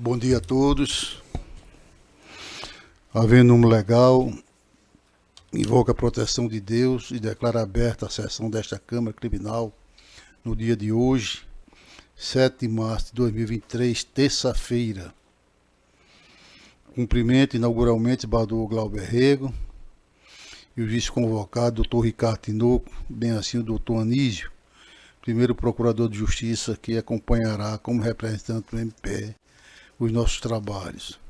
Bom dia a todos. Havendo um legal, invoca a proteção de Deus e declara aberta a sessão desta Câmara Criminal no dia de hoje, 7 de março de 2023, terça-feira. Cumprimento inauguralmente o desembargador Glauber Rego e o vice-convocado, doutor Ricardo Tinoco, bem assim o doutor Anísio, primeiro procurador de Justiça, que acompanhará como representante do MPE os nossos trabalhos.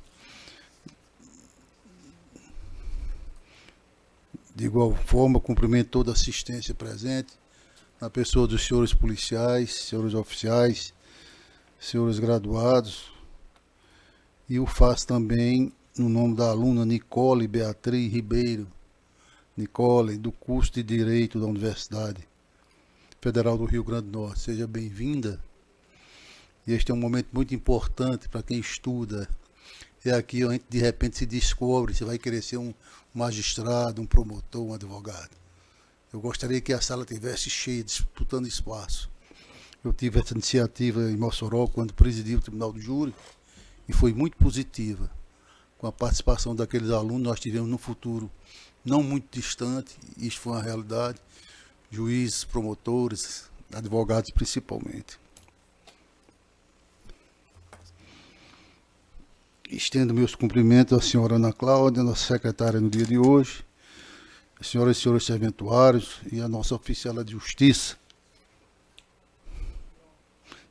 De igual forma, cumprimento toda a assistência presente, na pessoa dos senhores policiais, senhores oficiais, senhores graduados, e o faço também no nome da aluna Nicole Beatriz Ribeiro, Nicole, do curso de Direito da Universidade Federal do Rio Grande do Norte. Seja bem-vinda. Este é um momento muito importante para quem estuda. É aqui onde de repente se descobre se vai querer ser um magistrado, um promotor, um advogado. Eu gostaria que a sala estivesse cheia, disputando espaço. Eu tive essa iniciativa em Mossoró quando presidi o Tribunal do Júri e foi muito positiva. Com a participação daqueles alunos, nós tivemos no futuro não muito distante, isso foi uma realidade, juízes, promotores, advogados principalmente. Estendo meus cumprimentos à senhora Ana Cláudia, nossa secretária no dia de hoje, as senhoras e senhores serventuários e a nossa oficial de justiça,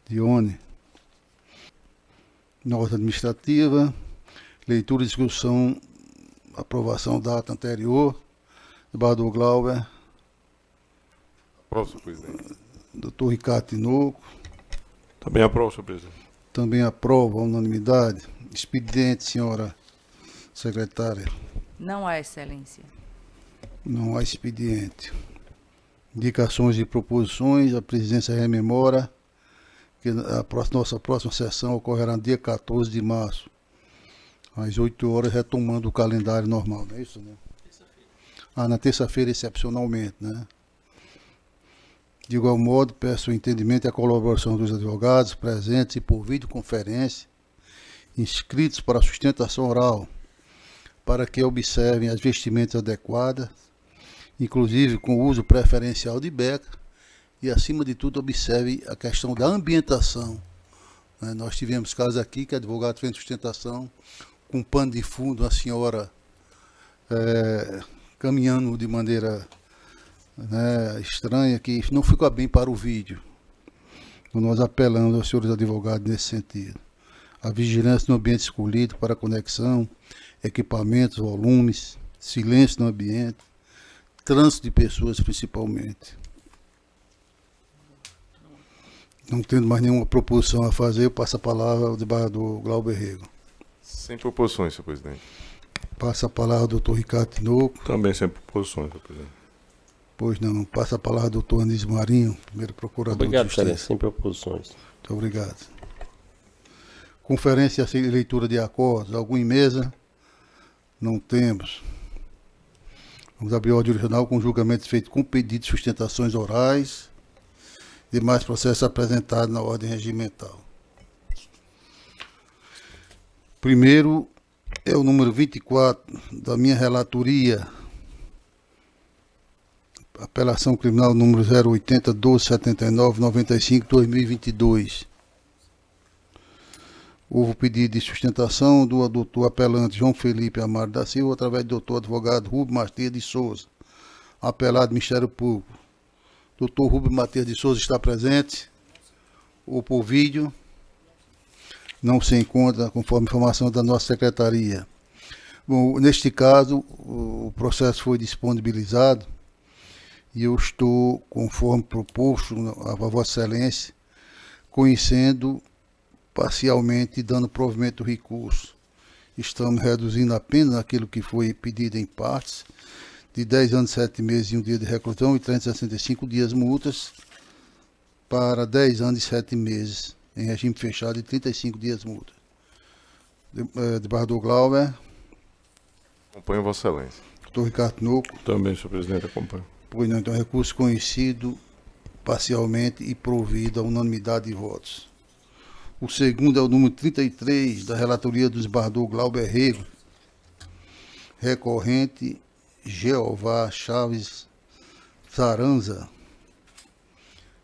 Dione. Nota administrativa, leitura e discussão, aprovação da ata anterior, desembargador Glauber. Aprovo, senhor presidente. Doutor Ricardo Tinoco. Também aprovo, senhor presidente. Também aprova a unanimidade. Expediente, senhora secretária. Não há, excelência. Não há expediente. Indicações e proposições. A presidência rememora que a nossa próxima sessão ocorrerá no dia 14 de março, às 8 horas, retomando o calendário normal, não é isso, né? Terça-feira. Na terça-feira, excepcionalmente, né? De igual modo, peço o entendimento e a colaboração dos advogados presentes e por videoconferência, inscritos para a sustentação oral, para que observem as vestimentas adequadas, inclusive com o uso preferencial de beca, e, acima de tudo, observe a questão da ambientação. Nós tivemos casos aqui que advogado fez sustentação com um pano de fundo, a senhora caminhando de maneira estranha, que não ficou bem para o vídeo. Então, nós apelamos aos senhores advogados nesse sentido. A vigilância no ambiente escolhido para conexão, equipamentos, volumes, silêncio no ambiente, trânsito de pessoas principalmente. Não tendo mais nenhuma proposição a fazer, eu passo a palavra ao desembargador Glauber Rego. Sem proposições, senhor presidente. Passa a palavra ao doutor Ricardo Tinoco. Também sem proposições, senhor presidente. Pois não. Passa a palavra ao doutor Anísio Marinho, primeiro procurador de Justiça. Obrigado, excelência. Sem proposições. Muito obrigado. Conferência e leitura de acordos. Algum em mesa? Não temos. Vamos abrir a ordem original com julgamentos feitos com pedido de sustentações orais. Demais processos apresentados na ordem regimental. Primeiro é o número 24 da minha relatoria. Apelação criminal número 080-1279-95-2022. Houve pedido de sustentação do doutor apelante João Felipe Amaro da Silva, através do doutor advogado Rubem Matias de Souza, apelado do Ministério Público. Doutor Rubem Matias de Souza está presente? Ou por vídeo? Não se encontra, conforme informação da nossa secretaria. Bom, neste caso, o processo foi disponibilizado e eu estou, conforme proposto a Vossa Excelência, conhecendo parcialmente e dando provimento do recurso. Estamos reduzindo apenas aquilo que foi pedido em partes, de 10 anos, 7 meses e 1 dia de reclusão e 365 dias multas, para 10 anos e 7 meses, em regime fechado, e 35 dias multas. Desembargador Glauber. Acompanho Vossa Excelência. Doutor Ricardo Tinoco. Também, senhor presidente, acompanho. Pois não, então recurso conhecido parcialmente e provido a unanimidade de votos. O segundo é o número 33, da relatoria do desembargador Glauber Rego, recorrente Jeová Chaves Saranza.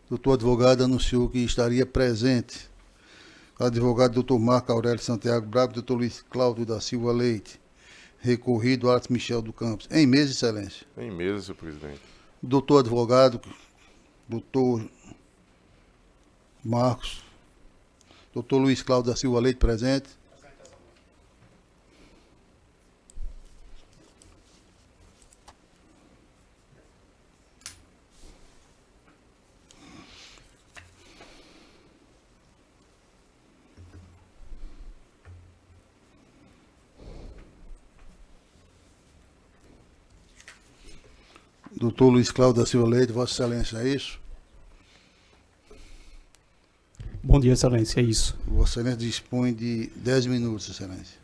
O doutor advogado anunciou que estaria presente. O advogado doutor Marco Aurélio Santiago Bravo, doutor Luiz Cláudio da Silva Leite. Recorrido Artes Michel do Campos. Em mesa, excelência. Em mesa, senhor presidente. Doutor advogado, doutor Marcos, doutor Luiz Cláudio da Silva Leite, presente. Doutor Luiz Cláudio da Silva Leite, Vossa Excelência, é isso? Bom dia, Excelência, é isso. Vossa Excelência dispõe de 10 minutos, Excelência.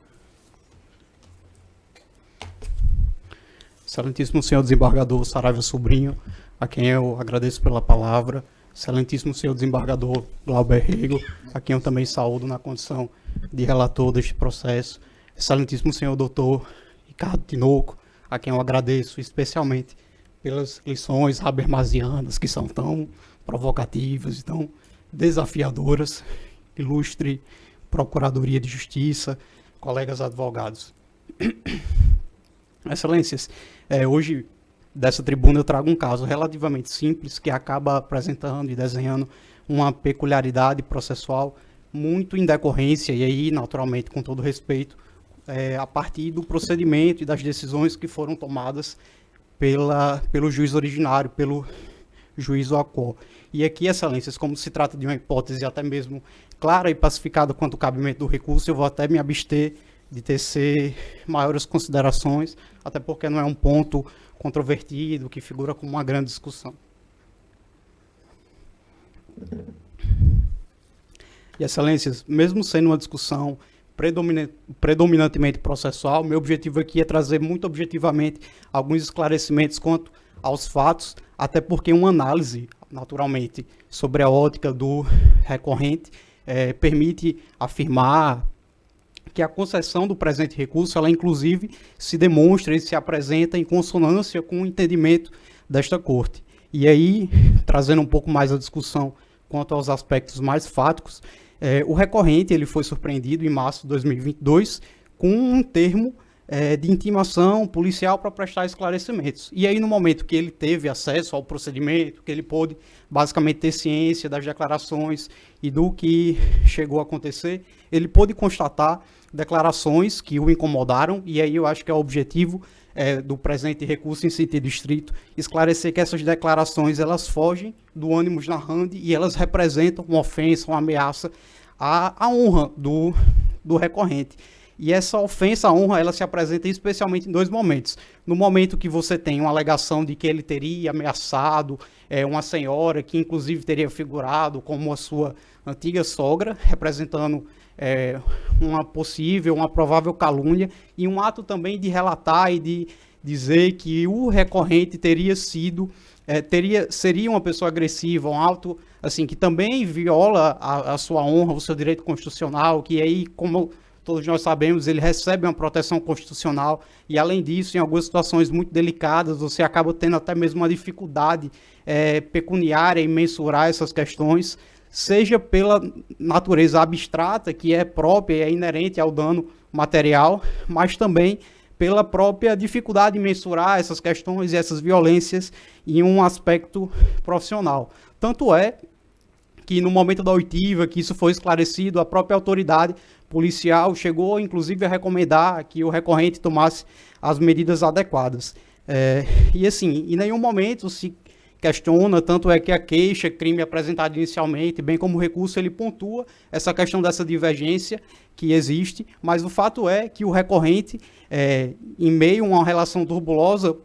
Excelentíssimo senhor desembargador Saraiva Sobrinho, a quem eu agradeço pela palavra. Excelentíssimo senhor desembargador Glauber Rego, a quem eu também saúdo na condição de relator deste processo. Excelentíssimo senhor doutor Ricardo Tinoco, a quem eu agradeço especialmente pelas lições habermasianas, que são tão provocativas e tão desafiadoras. Ilustre Procuradoria de Justiça, colegas advogados. Excelências, hoje dessa tribuna eu trago um caso relativamente simples que acaba apresentando e desenhando uma peculiaridade processual muito em decorrência, e aí naturalmente com todo respeito, a partir do procedimento e das decisões que foram tomadas pelo juiz originário, pelo juiz Oacó. E aqui, Excelências, como se trata de uma hipótese até mesmo clara e pacificada quanto ao cabimento do recurso, eu vou até me abster de tecer maiores considerações, até porque não é um ponto controvertido, que figura como uma grande discussão. E, Excelências, mesmo sendo uma discussão predominantemente processual, meu objetivo aqui é trazer muito objetivamente alguns esclarecimentos quanto aos fatos, até porque uma análise, naturalmente, sobre a ótica do recorrente permite afirmar que a concessão do presente recurso, ela inclusive se demonstra e se apresenta em consonância com o entendimento desta Corte. E aí, trazendo um pouco mais a discussão quanto aos aspectos mais fáticos, o recorrente ele foi surpreendido em março de 2022 com um termo de intimação policial para prestar esclarecimentos. E aí, no momento que ele teve acesso ao procedimento, que ele pôde basicamente ter ciência das declarações e do que chegou a acontecer, ele pôde constatar declarações que o incomodaram, e aí eu acho que é o objetivo do presente recurso em sentido estrito, esclarecer que essas declarações elas fogem do ânimos narrandi e elas representam uma ofensa, uma ameaça à honra do recorrente. E essa ofensa à honra, ela se apresenta especialmente em dois momentos. No momento que você tem uma alegação de que ele teria ameaçado uma senhora, que inclusive teria figurado como a sua antiga sogra, representando uma provável calúnia, e um ato também de relatar e de dizer que o recorrente seria uma pessoa agressiva, um ato assim, que também viola a sua honra, o seu direito constitucional, que aí, como todos nós sabemos, ele recebe uma proteção constitucional e, além disso, em algumas situações muito delicadas, você acaba tendo até mesmo uma dificuldade pecuniária em mensurar essas questões, seja pela natureza abstrata, que é própria e é inerente ao dano material, mas também pela própria dificuldade de mensurar essas questões e essas violências em um aspecto profissional. Tanto é que no momento da oitiva, que isso foi esclarecido, a própria autoridade policial chegou, inclusive, a recomendar que o recorrente tomasse as medidas adequadas. E assim, em nenhum momento se questiona, tanto é que a queixa, crime apresentado inicialmente, bem como o recurso, ele pontua essa questão dessa divergência que existe, mas o fato é que o recorrente, em meio a uma relação turbulosa,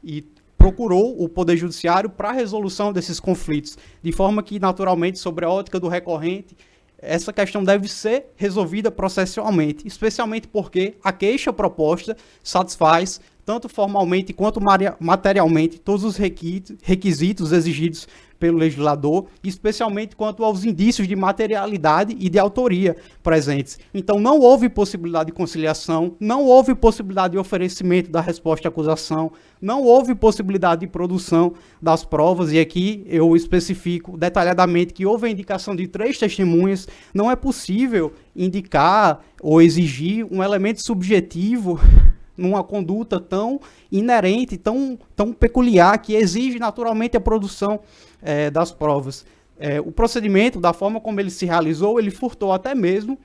e procurou o Poder Judiciário para a resolução desses conflitos, de forma que, naturalmente, sobre a ótica do recorrente, essa questão deve ser resolvida processualmente, especialmente porque a queixa proposta satisfaz tanto formalmente quanto materialmente, todos os requisitos exigidos pelo legislador, especialmente quanto aos indícios de materialidade e de autoria presentes. Então, não houve possibilidade de conciliação, não houve possibilidade de oferecimento da resposta à acusação, não houve possibilidade de produção das provas, e aqui eu especifico detalhadamente que houve a indicação de 3 testemunhas. Não é possível indicar ou exigir um elemento subjetivo numa conduta tão inerente, tão peculiar, que exige naturalmente a produção das provas. O procedimento, da forma como ele se realizou, ele furtou até mesmo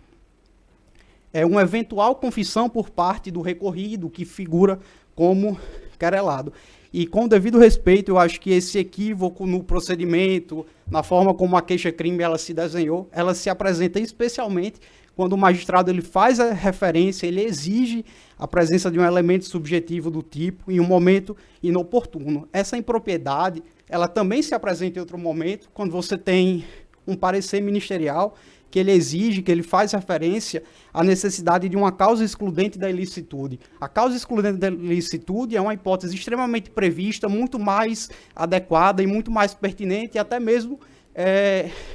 uma eventual confissão por parte do recorrido, que figura como querelado. E com o devido respeito, eu acho que esse equívoco no procedimento, na forma como a queixa-crime ela se desenhou, ela se apresenta especialmente quando o magistrado ele faz a referência, ele exige a presença de um elemento subjetivo do tipo em um momento inoportuno. Essa impropriedade, ela também se apresenta em outro momento, quando você tem um parecer ministerial que ele exige, que ele faz referência à necessidade de uma causa excludente da ilicitude. A causa excludente da ilicitude é uma hipótese extremamente prevista, muito mais adequada e muito mais pertinente, e até mesmo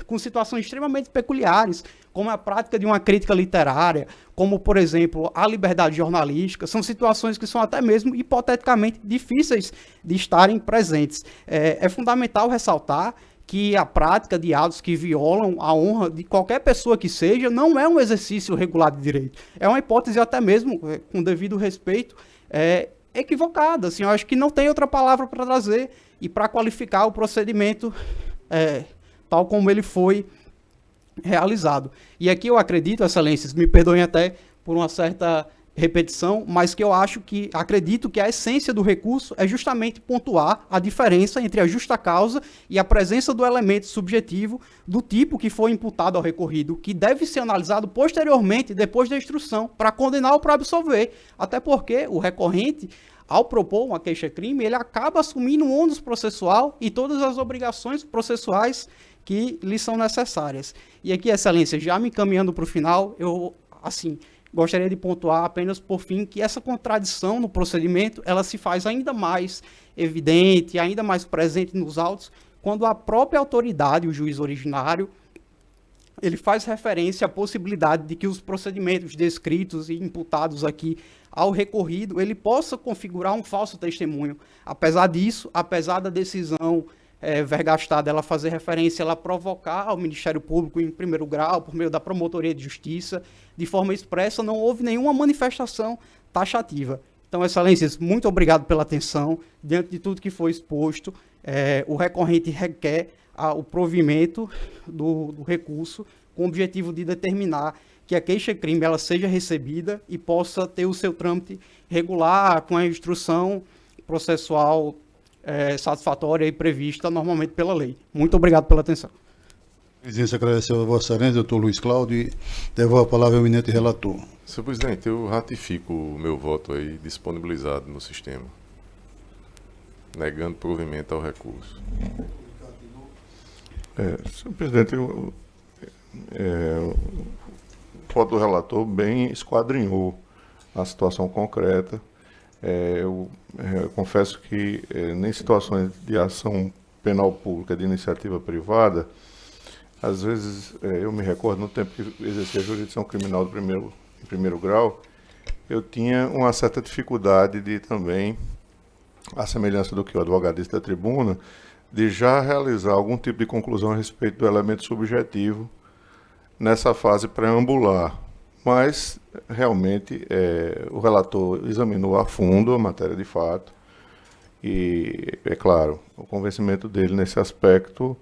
com situações extremamente peculiares, como a prática de uma crítica literária, como, por exemplo, a liberdade jornalística. São situações que são até mesmo hipoteticamente difíceis de estarem presentes. É fundamental ressaltar que a prática de atos que violam a honra de qualquer pessoa que seja não é um exercício regular de direito. É uma hipótese até mesmo, com devido respeito, equivocada. Assim, eu acho que não tem outra palavra para trazer e para qualificar o procedimento tal como ele foi realizado. E aqui eu acredito, excelências, me perdoem até por uma certa repetição, mas que eu acredito que a essência do recurso é justamente pontuar a diferença entre a justa causa e a presença do elemento subjetivo do tipo que foi imputado ao recorrido, que deve ser analisado posteriormente, depois da instrução, para condenar ou para absolver. Até porque o recorrente, ao propor uma queixa-crime, ele acaba assumindo o ônus processual e todas as obrigações processuais que lhe são necessárias. E aqui, excelência, já me encaminhando para o final, eu, gostaria de pontuar apenas por fim que essa contradição no procedimento, ela se faz ainda mais evidente, ainda mais presente nos autos, quando a própria autoridade, o juiz originário, ele faz referência à possibilidade de que os procedimentos descritos e imputados aqui ao recorrido, ele possa configurar um falso testemunho. Apesar disso, apesar da decisão vergastada, ela fazer referência, ela provocar ao Ministério Público em primeiro grau, por meio da Promotoria de Justiça, de forma expressa, não houve nenhuma manifestação taxativa. Então, excelências, muito obrigado pela atenção. Diante de tudo que foi exposto, o recorrente requer o provimento do recurso com o objetivo de determinar que a queixa-crime ela seja recebida e possa ter o seu trâmite regular com a instrução processual satisfatória e prevista normalmente pela lei. Muito obrigado pela atenção. Presidência, agradecer a Vossa Excelência, doutor Luiz Cláudio, e devolvo a palavra ao eminente relator. Senhor presidente, eu ratifico o meu voto aí disponibilizado no sistema, negando provimento ao recurso. Senhor presidente, o voto do relator bem esquadrinhou a situação concreta. Eu confesso que nem situações de ação penal pública de iniciativa privada, às vezes eu me recordo, no tempo que exercia a jurisdição criminal do primeiro grau, eu tinha uma certa dificuldade de também, à semelhança do que o advogado disse da tribuna, de já realizar algum tipo de conclusão a respeito do elemento subjetivo nessa fase preambular. Mas, realmente, o relator examinou a fundo a matéria de fato e, é claro, o convencimento dele nesse aspecto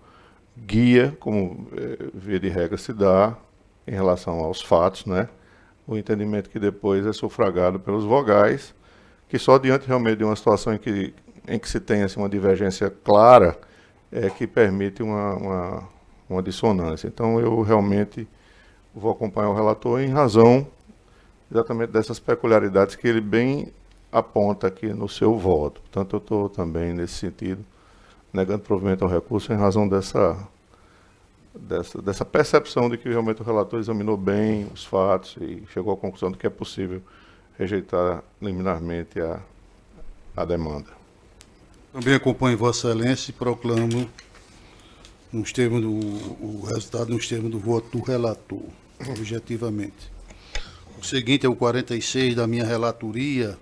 guia, como via de regra se dá, em relação aos fatos, né? O entendimento que depois é sufragado pelos vogais, que só diante realmente de uma situação em que se tem assim, uma divergência clara, que permite uma dissonância. Então, eu realmente vou acompanhar o relator em razão exatamente dessas peculiaridades que ele bem aponta aqui no seu voto. Portanto, eu estou também, nesse sentido, negando provimento ao recurso em razão dessa percepção de que realmente o relator examinou bem os fatos e chegou à conclusão de que é possível rejeitar liminarmente a demanda. Também acompanho Vossa Excelência e proclamo o resultado nos termos do voto do relator, objetivamente. O seguinte é o 46 da minha relatoria.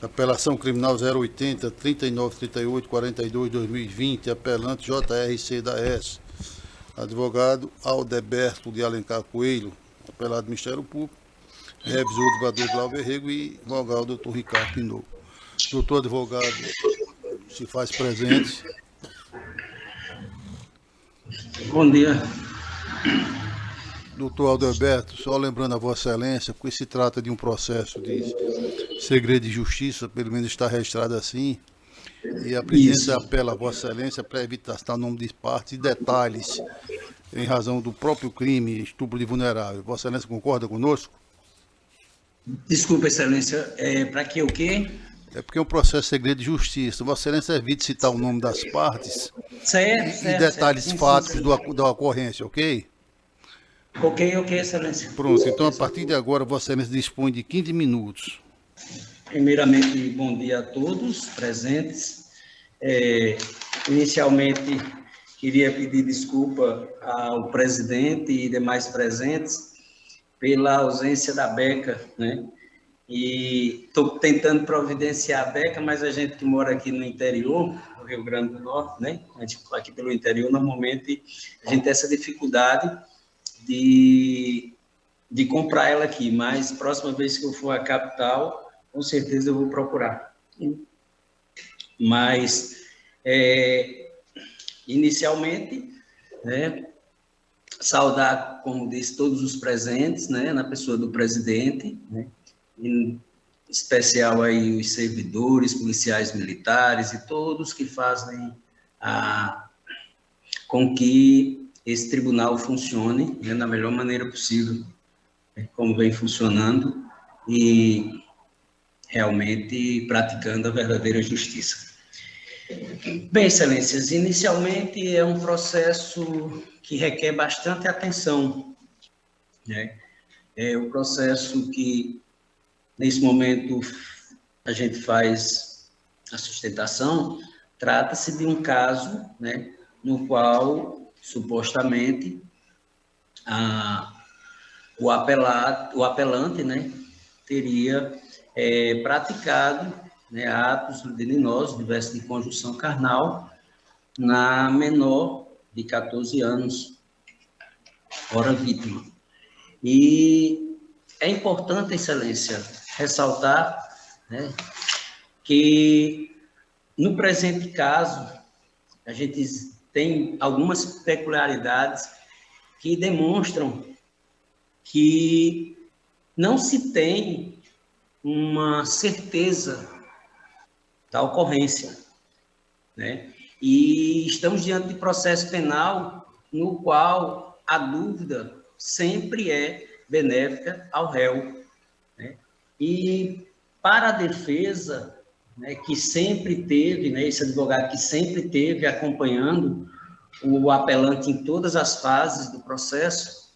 Apelação criminal 080 3938 42 2020, apelante JRC da S, advogado Aldeberto de Alencar Coelho, apelado do Ministério Público, revisor do advogado Glauber Rego e advogado doutor Ricardo Pinot. Doutor advogado, se faz presente. Bom dia. Doutor Aldeberto, só lembrando a Vossa Excelência, porque se trata de um processo de segredo de justiça, pelo menos está registrado assim, e a presidência apela a Vossa Excelência para evitar citar o nome de partes e detalhes em razão do próprio crime, estupro de vulnerável. Vossa Excelência concorda conosco? Desculpa, Excelência, para que o quê? É porque é um processo de segredo de justiça. Vossa Excelência evite citar o nome das partes Certo, e detalhes sim, fáticos sim. da ocorrência, ok? Ok, Excelência. Pronto, então a partir de agora Vossa Excelência dispõe de 15 minutos. Primeiramente, bom dia a todos presentes. Inicialmente, queria pedir desculpa ao presidente e demais presentes pela ausência da Beca, né? E estou tentando providenciar a Beca, mas a gente que mora aqui no interior, no Rio Grande do Norte, né? A gente aqui pelo interior, normalmente, a gente tem essa dificuldade de comprar ela aqui, mas próxima vez que eu for à capital, com certeza eu vou procurar. Mas, inicialmente, né, saudar, como disse, todos os presentes, né, na pessoa do presidente, né, em especial aí os servidores, policiais militares e todos que fazem com que esse tribunal funcione, né, da melhor maneira possível, né, como vem funcionando e realmente praticando a verdadeira justiça. Bem, Excelências, inicialmente é um processo que requer bastante atenção, né? É um processo que, nesse momento, a gente faz a sustentação, trata-se de um caso, né, no qual, supostamente, o apelante, né, teria praticado, né, atos libidinosos, diversos de conjunção carnal, na menor de 14 anos, ora vítima. E é importante, Excelência, ressaltar, né, que, no presente caso, a gente tem algumas peculiaridades que demonstram que não se tem uma certeza da ocorrência, né? E estamos diante de processo penal no qual a dúvida sempre é benéfica ao réu, né? E para a defesa, né, que sempre teve, né, esse advogado que sempre teve acompanhando o apelante em todas as fases do processo,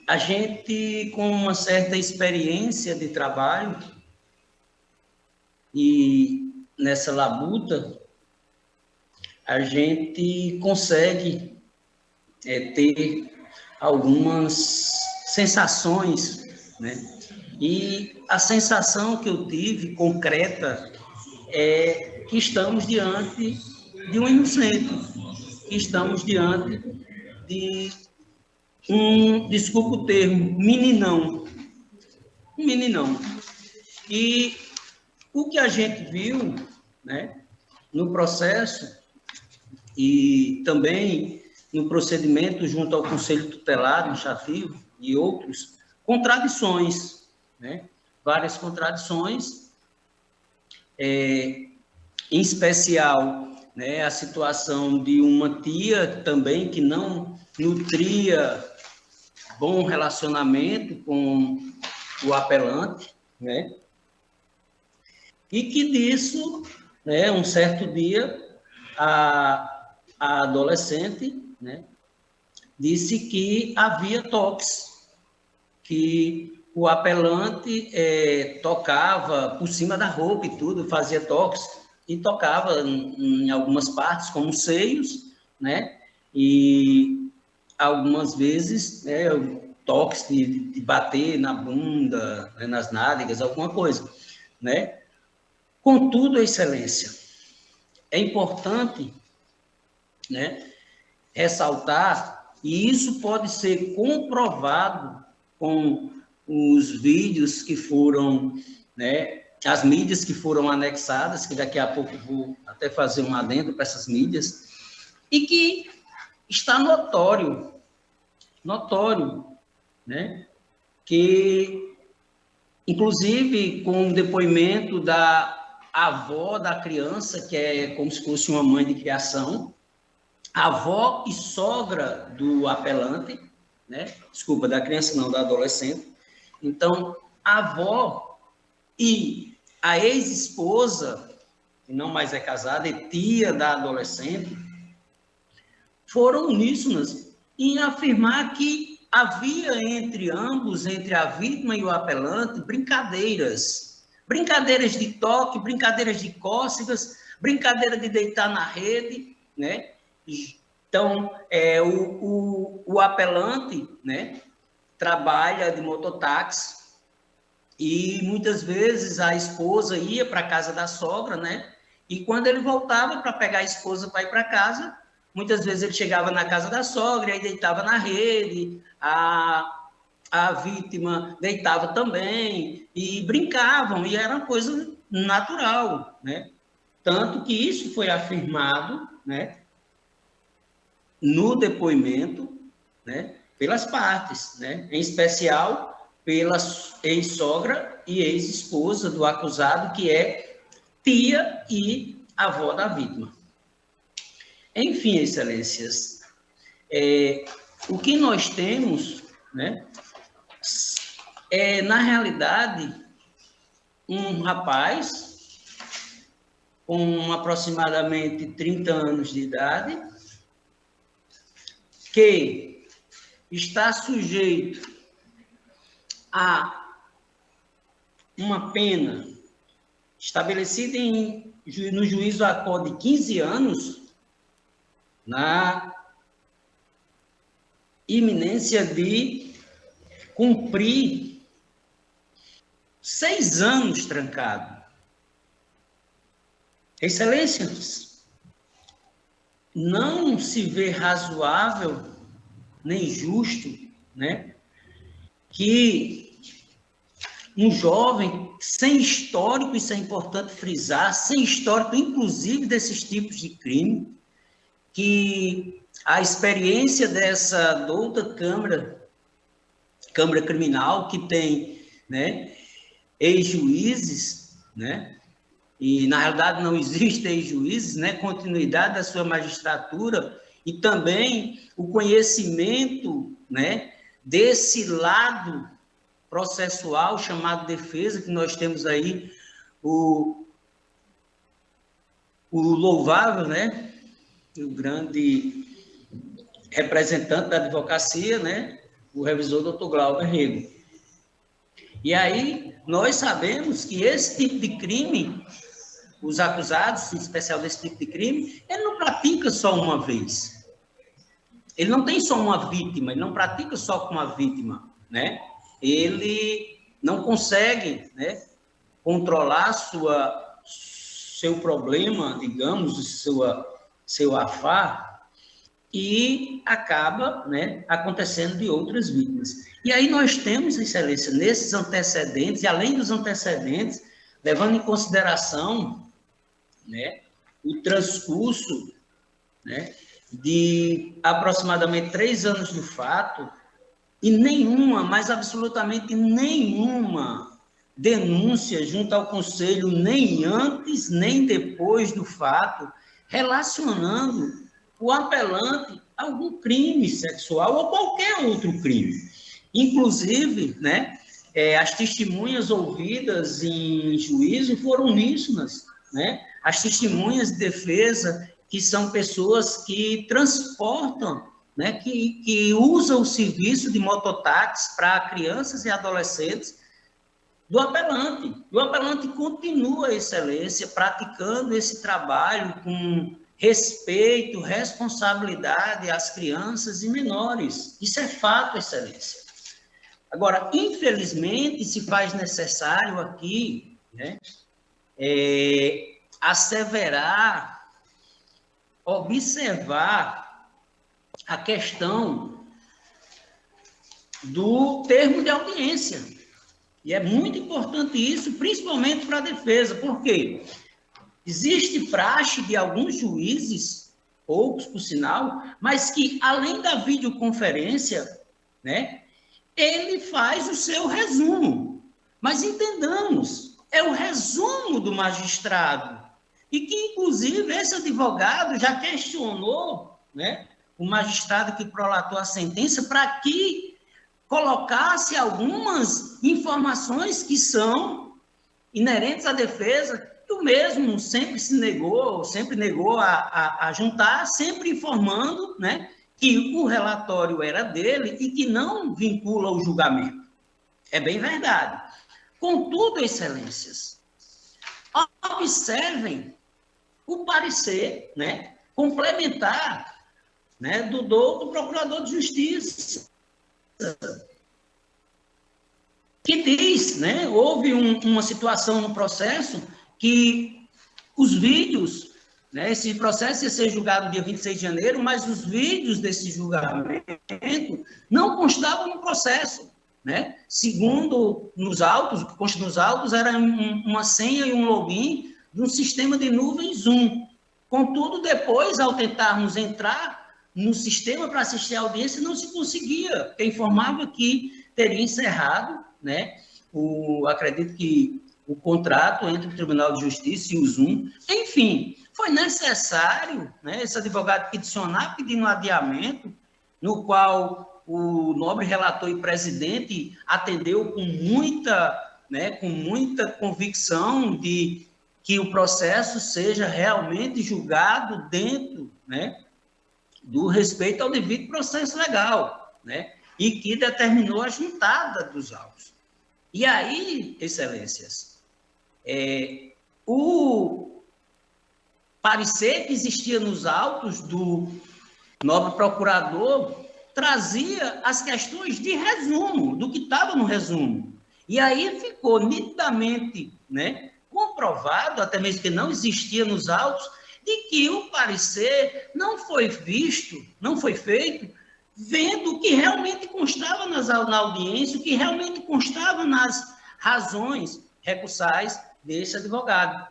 a gente, com uma certa experiência de trabalho e nessa labuta, a gente consegue ter algumas sensações, né? E a sensação que eu tive, concreta, é que estamos diante de um inocente, que estamos diante de desculpa o termo, meninão. Um meninão. E o que a gente viu, né, no processo e também no procedimento junto ao Conselho Tutelar, no Chafio e outros, contradições, né? Várias contradições, em especial, né, a situação de uma tia também que não nutria bom relacionamento com o apelante, né? E que disso, né, um certo dia, a adolescente, né, disse que havia toques, que o apelante tocava por cima da roupa e tudo, fazia toques, e tocava em algumas partes, como seios, né? E algumas vezes, toques de bater na bunda, né, nas nádegas, alguma coisa, né? Contudo, Excelência, é importante, né, ressaltar, e isso pode ser comprovado com os vídeos que foram, né, as mídias que foram anexadas, que daqui a pouco vou até fazer um adendo para essas mídias, e que está notório, né, que, inclusive, com o depoimento da avó da criança, que é como se fosse uma mãe de criação, avó e sogra do apelante, né? Desculpa, da criança não, da adolescente. Então, a avó e a ex-esposa, que não mais é casada, e tia da adolescente, foram uníssonas em afirmar que havia entre ambos, entre a vítima e o apelante, brincadeiras de toque, brincadeiras de cócegas, brincadeira de deitar na rede, né? Então, o apelante, né, trabalha de mototáxi e muitas vezes a esposa ia para a casa da sogra, né? E quando ele voltava para pegar a esposa para ir para casa, muitas vezes ele chegava na casa da sogra e aí deitava na rede, a vítima deitava também e brincavam, e era uma coisa natural, né? Tanto que isso foi afirmado, né, no depoimento, né, pelas partes, né, em especial pela ex-sogra e ex-esposa do acusado, que é tia e avó da vítima. Enfim, Excelências, o que nós temos, né, na realidade, um rapaz com aproximadamente 30 anos de idade, que está sujeito a uma pena estabelecida no juízo ACO de 15 anos, na iminência de cumprir 6 anos trancado. Excelências, não se vê razoável nem justo, né, que um jovem sem histórico, isso é importante frisar, sem histórico, inclusive, desses tipos de crime, que a experiência dessa douta Câmara Criminal, que tem, né, ex-juízes, né, e na realidade não existe ex-juízes, né, continuidade da sua magistratura, e também o conhecimento, né, desse lado processual chamado defesa, que nós temos aí o louvável, né, o grande representante da advocacia, né, o revisor doutor Glauber Rego. E aí nós sabemos que esse tipo de crime, os acusados, em especial desse tipo de crime, ele não pratica só uma vez. Ele não tem só uma vítima, ele não pratica só com uma vítima, né? Ele não consegue, né, controlar seu problema, digamos, seu afar, e acaba, né, acontecendo de outras vítimas. E aí nós temos, Excelência, nesses antecedentes, e além dos antecedentes, levando em consideração, né, o transcurso, né, de aproximadamente 3 anos do fato, e nenhuma, mas absolutamente nenhuma denúncia junto ao Conselho, nem antes, nem depois do fato, relacionando o apelante a algum crime sexual ou qualquer outro crime. Inclusive, né, as testemunhas ouvidas em juízo foram uníssonas, né? As testemunhas de defesa, que são pessoas que transportam né, que usa o serviço de mototáxi para crianças e adolescentes do apelante. O apelante continua, Excelência, praticando esse trabalho com respeito, responsabilidade às crianças e menores. Isso é fato, Excelência. Agora, infelizmente, se faz necessário aqui, né, asseverar, observar a questão do termo de audiência. E é muito importante isso, principalmente para a defesa. Por quê? Existe praxe de alguns juízes, poucos por sinal, mas que, além da videoconferência, né, ele faz o seu resumo. Mas entendamos, é o resumo do magistrado. E que, inclusive, esse advogado já questionou, né, o magistrado que prolatou a sentença para que colocasse algumas informações que são inerentes à defesa, e o mesmo sempre negou a juntar, sempre informando, né, que o relatório era dele e que não vincula o julgamento. É bem verdade. Contudo, Excelências, observem o parecer, né, complementar, né, do Procurador de Justiça, que diz, né, houve uma situação no processo que os vídeos, né, esse processo ia ser julgado no dia 26 de janeiro, mas os vídeos desse julgamento não constavam no processo, né? Segundo nos autos, o que consta nos autos era uma senha e um login de um sistema de nuvem Zoom. Contudo, depois, ao tentarmos entrar no sistema para assistir a audiência, não se conseguia, porque informava que teria encerrado, né, acredito que o contrato entre o Tribunal de Justiça e o Zoom. Enfim, foi necessário, né, esse advogado peticionar pedindo adiamento, no qual o nobre relator e presidente atendeu com muita convicção de que o processo seja realmente julgado dentro, né, do respeito ao devido processo legal, né, e que determinou a juntada dos autos. E aí, Excelências, o parecer que existia nos autos do nobre procurador trazia as questões de resumo, do que estava no resumo. E aí ficou nitidamente, né, comprovado, até mesmo que não existia nos autos, de que o parecer não foi feito, vendo o que realmente constava na audiência, o que realmente constava nas razões recursais desse advogado.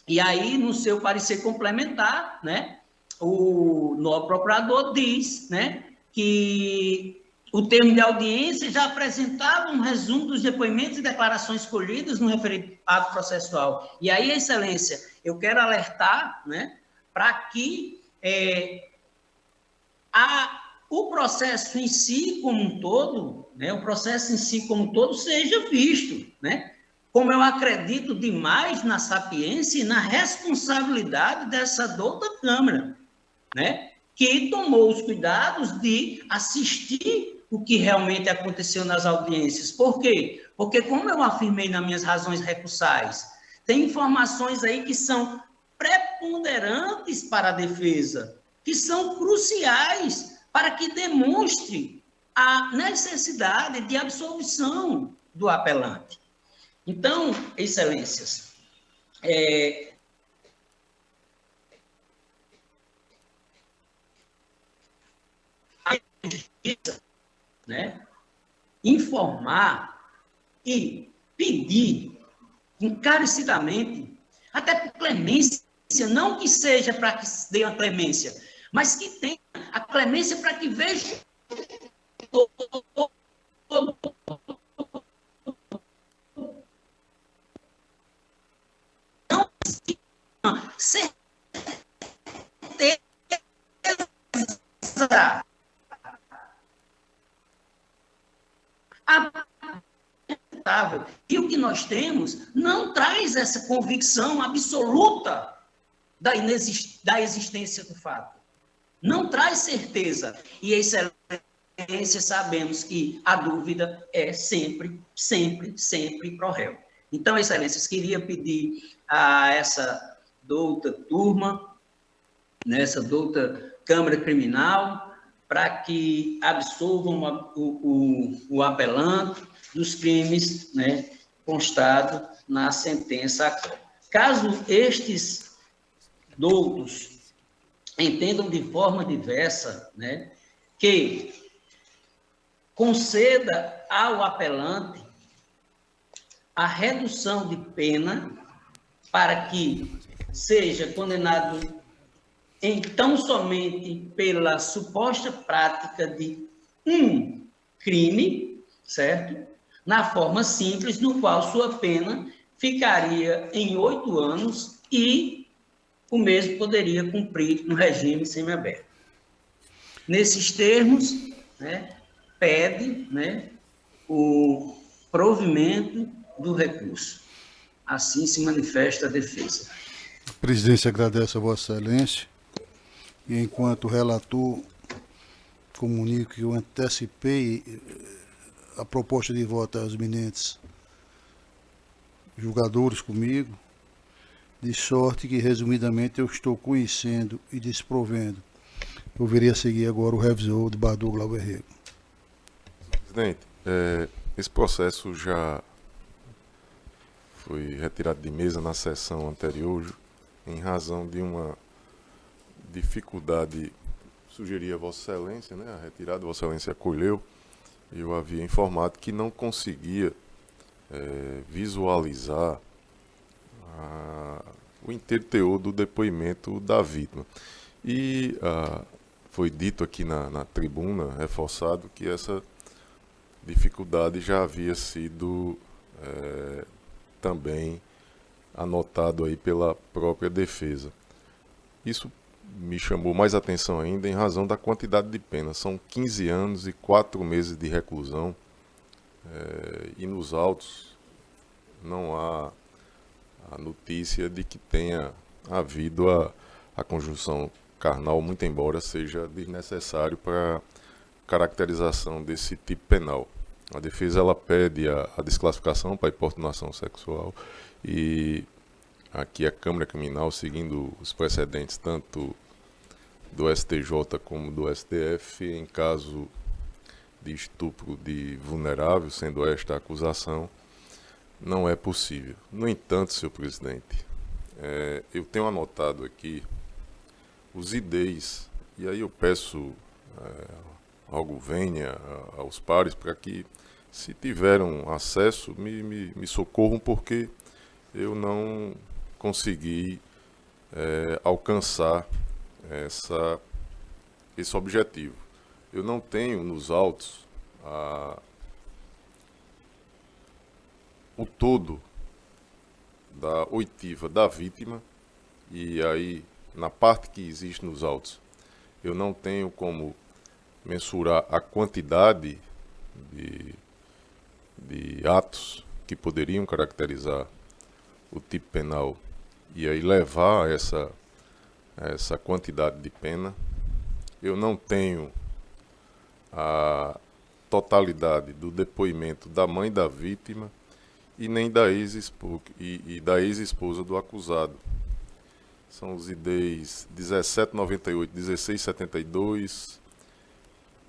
E aí, no seu parecer complementar, né, o novo procurador diz, né, que o termo de audiência já apresentava um resumo dos depoimentos e declarações colhidas no referido ato processual. E aí, Excelência, eu quero alertar, né, para que o processo em si como um todo, né, seja visto, né, como eu acredito demais na sapiência e na responsabilidade dessa douta Câmara, né, que tomou os cuidados de assistir o que realmente aconteceu nas audiências. Por quê? Porque, como eu afirmei nas minhas razões recursais, tem informações aí que são preponderantes para a defesa, que são cruciais para que demonstre a necessidade de absolvição do apelante. Então, Excelências, a justiça, né, informar e pedir encarecidamente, até por clemência, não que seja para que dê uma clemência, mas que tenha a clemência para que veja não certeza apresentável. E o que nós temos não traz essa convicção absoluta da existência do fato. não traz certeza. E excelência, sabemos que a dúvida é sempre, sempre, sempre pro réu. Então, excelências, queria pedir a essa douta turma, nessa douta Câmara Criminal, para que absolvam o apelante dos crimes, né, constados na sentença. Caso estes doutos entendam de forma diversa, né, que conceda ao apelante a redução de pena para que seja condenado então somente pela suposta prática de um crime, certo? Na forma simples, no qual sua pena ficaria em 8 anos e o mesmo poderia cumprir no regime semiaberto. Nesses termos, né, pede, né, o provimento do recurso. Assim se manifesta a defesa. A presidência agradece a Vossa Excelência e, enquanto relator, comunico que eu antecipei a proposta de voto aos eminentes julgadores comigo, de sorte que, resumidamente, eu estou conhecendo e desprovendo. Eu viria a seguir agora o revisor de Badu Glauber Rego. Presidente, esse processo já foi retirado de mesa na sessão anterior, em razão de uma dificuldade. Sugeria a Vossa Excelência, né, a retirada, Vossa Excelência acolheu. Eu havia informado que não conseguia visualizar o inteiro teor do depoimento da vítima. E foi dito aqui na tribuna, reforçado, que essa dificuldade já havia sido também anotado aí pela própria defesa. Isso me chamou mais atenção ainda em razão da quantidade de pena. São 15 anos e 4 meses de reclusão, e nos autos não há a notícia de que tenha havido a conjunção carnal, muito embora seja desnecessário para caracterização desse tipo penal. A defesa ela pede a desclassificação para importunação sexual, e aqui a Câmara Criminal, seguindo os precedentes tanto do STJ como do STF, em caso de estupro de vulnerável, sendo esta a acusação, não é possível. No entanto, senhor presidente, eu tenho anotado aqui os IDs, e aí eu peço ao Gouvênia, aos pares, para que, se tiveram acesso, me socorram, porque eu não consegui alcançar esse objetivo. Eu não tenho nos autos o todo da oitiva da vítima, e aí, na parte que existe nos autos, eu não tenho como mensurar a quantidade de atos que poderiam caracterizar o tipo penal e aí levar essa quantidade de pena. Eu não tenho a totalidade do depoimento da mãe da vítima e nem da ex-esposa do acusado. São os IDs 1798, 1672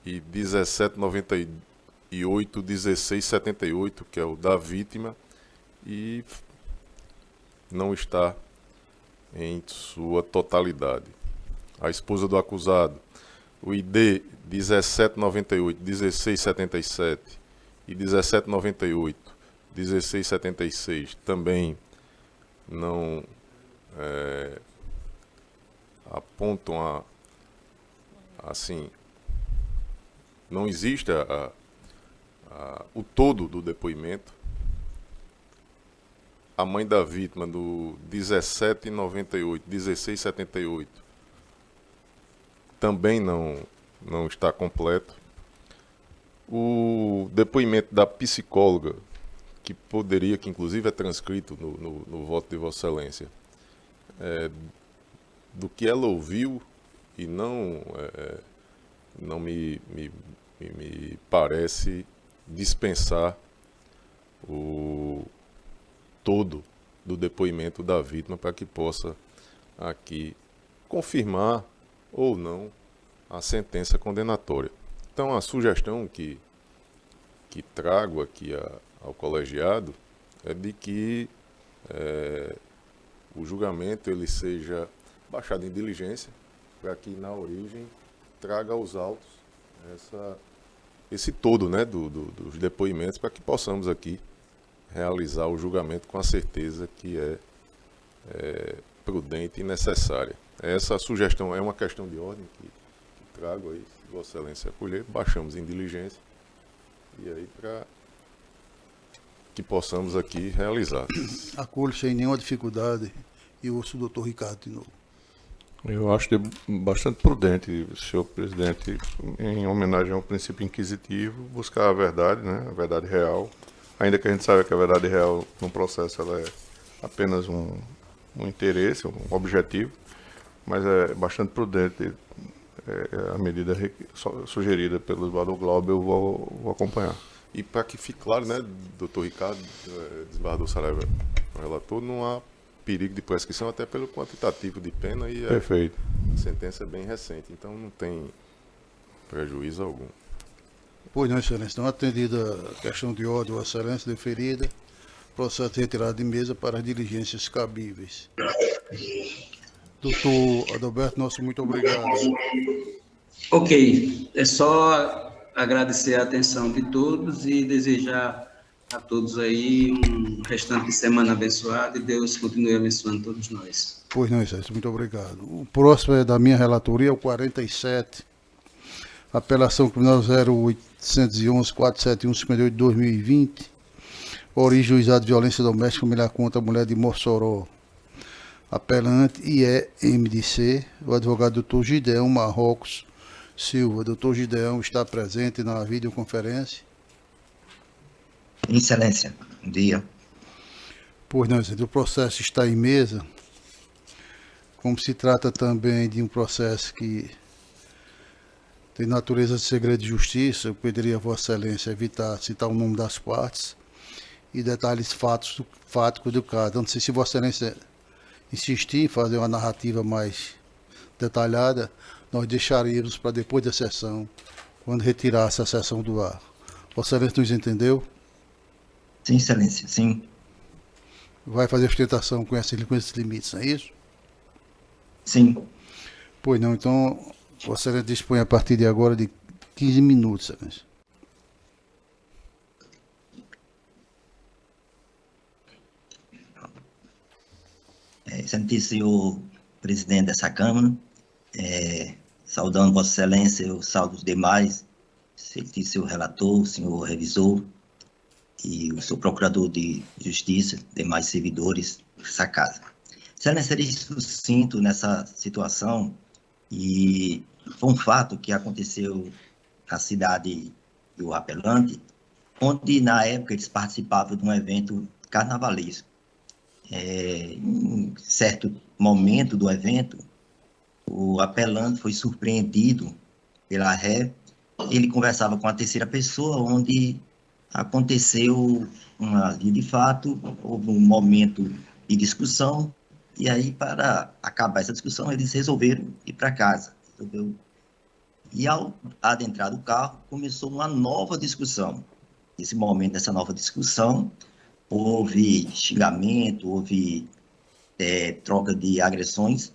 e 1798, 1678, que é o da vítima, e não está em sua totalidade. A esposa do acusado, o ID 1798, 1677 e 1798, 1676, também não apontam assim, não existe o todo do depoimento. A mãe da vítima, do 1798, 1678, também não está completo. O depoimento da psicóloga, que inclusive é transcrito no voto de Vossa Excelência, do que ela ouviu e não me parece dispensar o todo do depoimento da vítima para que possa aqui confirmar ou não a sentença condenatória. Então, a sugestão que trago aqui ao colegiado é de que o julgamento ele seja baixado em diligência para que na origem traga aos autos esse todo, né, dos depoimentos, para que possamos aqui realizar o julgamento com a certeza que é prudente e necessária. Essa sugestão é uma questão de ordem que trago aí, se Vossa Excelência acolher, baixamos em diligência e aí para que possamos aqui realizar. Acolho sem nenhuma dificuldade e ouço o doutor Ricardo de novo. Eu acho bastante prudente, senhor presidente, em homenagem ao princípio inquisitivo, buscar a verdade, né, a verdade real, ainda que a gente saiba que a verdade real no processo ela é apenas um interesse, um objetivo, mas é bastante prudente a medida sugerida pelo Eduardo Glauber, eu vou acompanhar. E para que fique claro, né, doutor Ricardo, desembargador Saraiva, o relator, não há perigo de prescrição, até pelo quantitativo de pena e Perfeito. A sentença é bem recente, então não tem prejuízo algum. Pois não, Excelência. Então, atendida a questão de ordem, Vossa Excelência, deferida, processo de retirada de mesa para as diligências cabíveis. Doutor Adalberto, nosso muito obrigado. Ok, é só agradecer a atenção de todos e desejar a todos aí um restante de semana abençoado e Deus continue abençoando todos nós. Pois não, Excelência, muito obrigado. O próximo é da minha relatoria, o 47, apelação criminal 0811-471-58 de 2020, origem juizado de violência doméstica familiar contra a mulher de Mossoró. Apelante IEMDC, o advogado doutor Gideão Marrocos Silva. Doutor Gideão está presente na videoconferência. Excelência, bom dia. Pois não, Excelência, o processo está em mesa. Como se trata também de um processo que tem natureza de segredo de justiça, eu pediria a Vossa Excelência evitar citar o nome das partes e detalhes fáticos do caso. Não sei se Vossa Excelência insistir em fazer uma narrativa mais detalhada, nós deixaríamos para depois da sessão, quando retirasse a sessão do ar. Vossa Excelência nos entendeu? Sim, Excelência, sim. Vai fazer sustentação com esses limites, não é isso? Sim. Pois não, então, Vossa Excelência dispõe a partir de agora de 15 minutos, Excelência. Excelentíssimo presidente dessa Câmara, saudando Vossa Excelência, eu saudo os demais, excelentíssimo relator, senhor revisor e o senhor procurador de justiça, demais servidores dessa casa. Excelência, serei sucinto nessa situação e foi um fato que aconteceu na cidade do Apelante, onde na época eles participavam de um evento carnavalesco. Em certo momento do evento, o apelante foi surpreendido pela ré. Ele conversava com a terceira pessoa, onde aconteceu uma via de fato, houve um momento de discussão, e aí, para acabar essa discussão, eles resolveram ir para casa. E ao adentrar do carro, começou uma nova discussão. Nesse momento dessa nova discussão, houve xingamento, houve troca de agressões,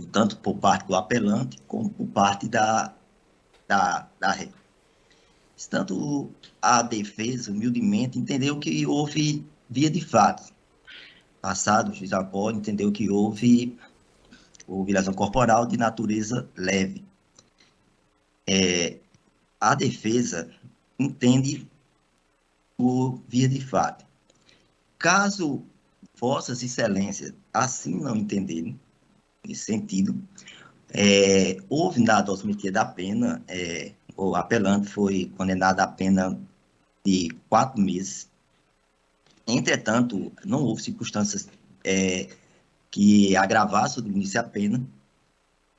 tanto por parte do apelante, como por parte da ré. Tanto a defesa, humildemente, entendeu que houve via de fato. Passado, o juiz Apolo entendeu que houve lesão corporal de natureza leve. A defesa entende por via de fato. Caso Vossas Excelências assim não entenderem, nesse sentido, houve na dosimetria da pena, o apelante foi condenado à pena de 4 meses. Entretanto, não houve circunstâncias que agravassem ou diminuíssem a pena.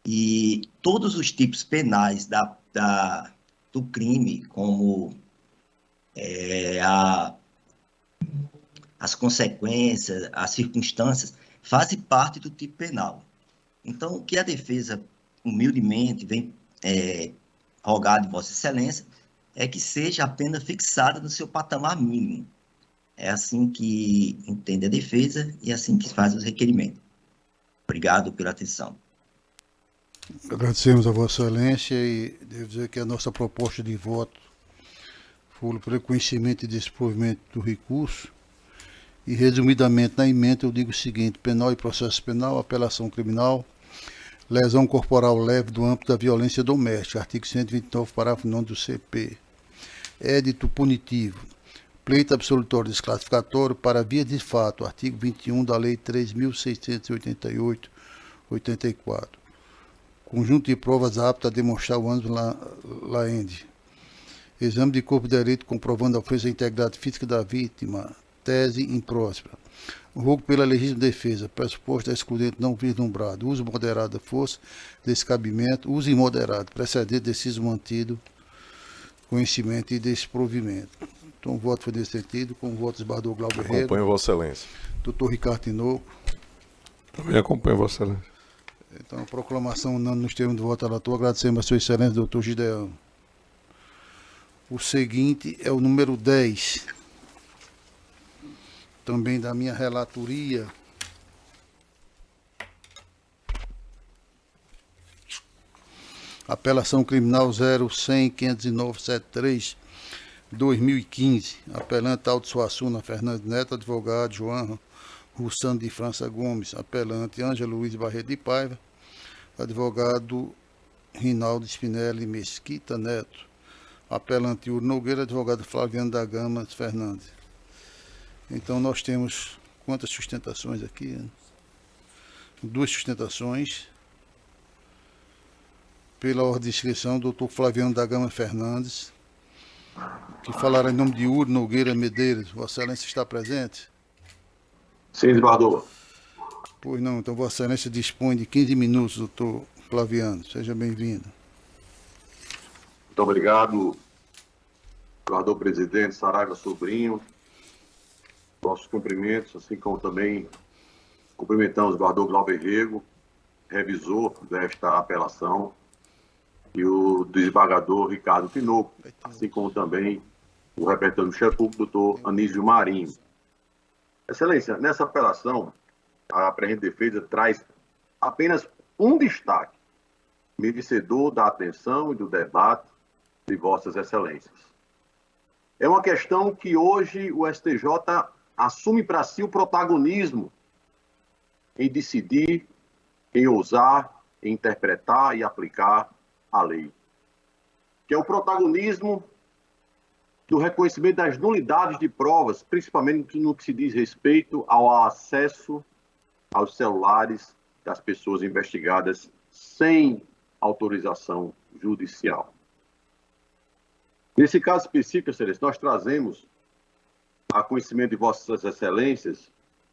E todos os tipos penais do crime, como as consequências, as circunstâncias, fazem parte do tipo penal. Então, o que a defesa humildemente vem rogar de Vossa Excelência é que seja a pena fixada no seu patamar mínimo. É assim que entende a defesa e assim que faz os requerimentos. Obrigado pela atenção. Agradecemos a Vossa Excelência e devo dizer que a nossa proposta de voto foi pelo conhecimento e desprovimento do recurso. E, resumidamente, na emenda eu digo o seguinte: penal e processo penal, apelação criminal, lesão corporal leve do âmbito da violência doméstica, artigo 129, parágrafo 9 do CP. Édito punitivo, pleito absolutório desclassificatório para via de fato, artigo 21 da Lei 3.688/84. Conjunto de provas aptas a demonstrar o ânimo laende. Exame de corpo de delito comprovando a ofensa à integridade física da vítima. Tese impróspera. Rogo pela legítima defesa, pressuposto excludente não vislumbrado, uso moderado da força, descabimento, uso imoderado, precedente, deciso mantido, conhecimento e desprovimento. Então o voto foi nesse sentido, com o voto do esbarrador Glauber Rego. Acompanho Vossa Excelência. Doutor Ricardo Tinoco. Também acompanho Vossa Excelência. Então, a proclamação unânime nos termos do voto relator, agradecemos a Sua Excelência, doutor Gideão. O seguinte é o número 10, também da minha relatoria. Apelação criminal 0100-509-73-2015. Apelante Aldo Suassuna Fernandes Neto, advogado João Russano de França Gomes, apelante Ângelo Luiz Barreto de Paiva, advogado Rinaldo Spinelli Mesquita Neto, apelante Yuri Nogueira, advogado Flaviano da Gama Fernandes. Então nós temos quantas sustentações aqui? 2 sustentações. Pela ordem de inscrição, doutor Flaviano da Gama Fernandes, que falará em nome de Yuri Nogueira Medeiros. Vossa Excelência está presente? Sim, desembargador. Pois não, então Vossa Excelência dispõe de 15 minutos, doutor Flaviano. Seja bem-vindo. Muito obrigado, desembargador presidente Saraiva Sobrinho. Nossos cumprimentos, assim como também cumprimentamos o desembargador Glauber Rego, revisor desta apelação, e o desembargador Ricardo Tinoco, assim como também o representante do Chefe Público, doutor Anísio Marinho. Excelência, nessa apelação, a presente defesa traz apenas um destaque, merecedor da atenção e do debate de Vossas Excelências. É uma questão que hoje o STJ assume para si o protagonismo em decidir, em ousar, em interpretar e aplicar a lei. Que é o protagonismo do reconhecimento das nulidades de provas, principalmente no que se diz respeito ao acesso aos celulares das pessoas investigadas sem autorização judicial. Nesse caso específico, Excelência, nós trazemos a conhecimento de Vossas Excelências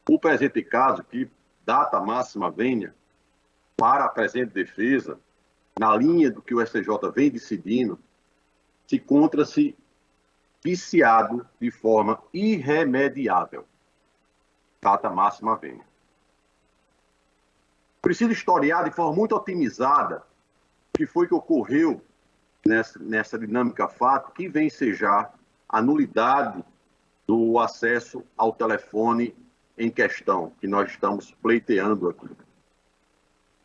o presente caso, que data máxima venha para a presente defesa, na linha do que o STJ vem decidindo, se encontra-se viciado de forma irremediável. Data máxima venha. Preciso historiar de forma muito otimizada o que foi que ocorreu nessa dinâmica fato que vem ensejar a nulidade do acesso ao telefone em questão, que nós estamos pleiteando aqui.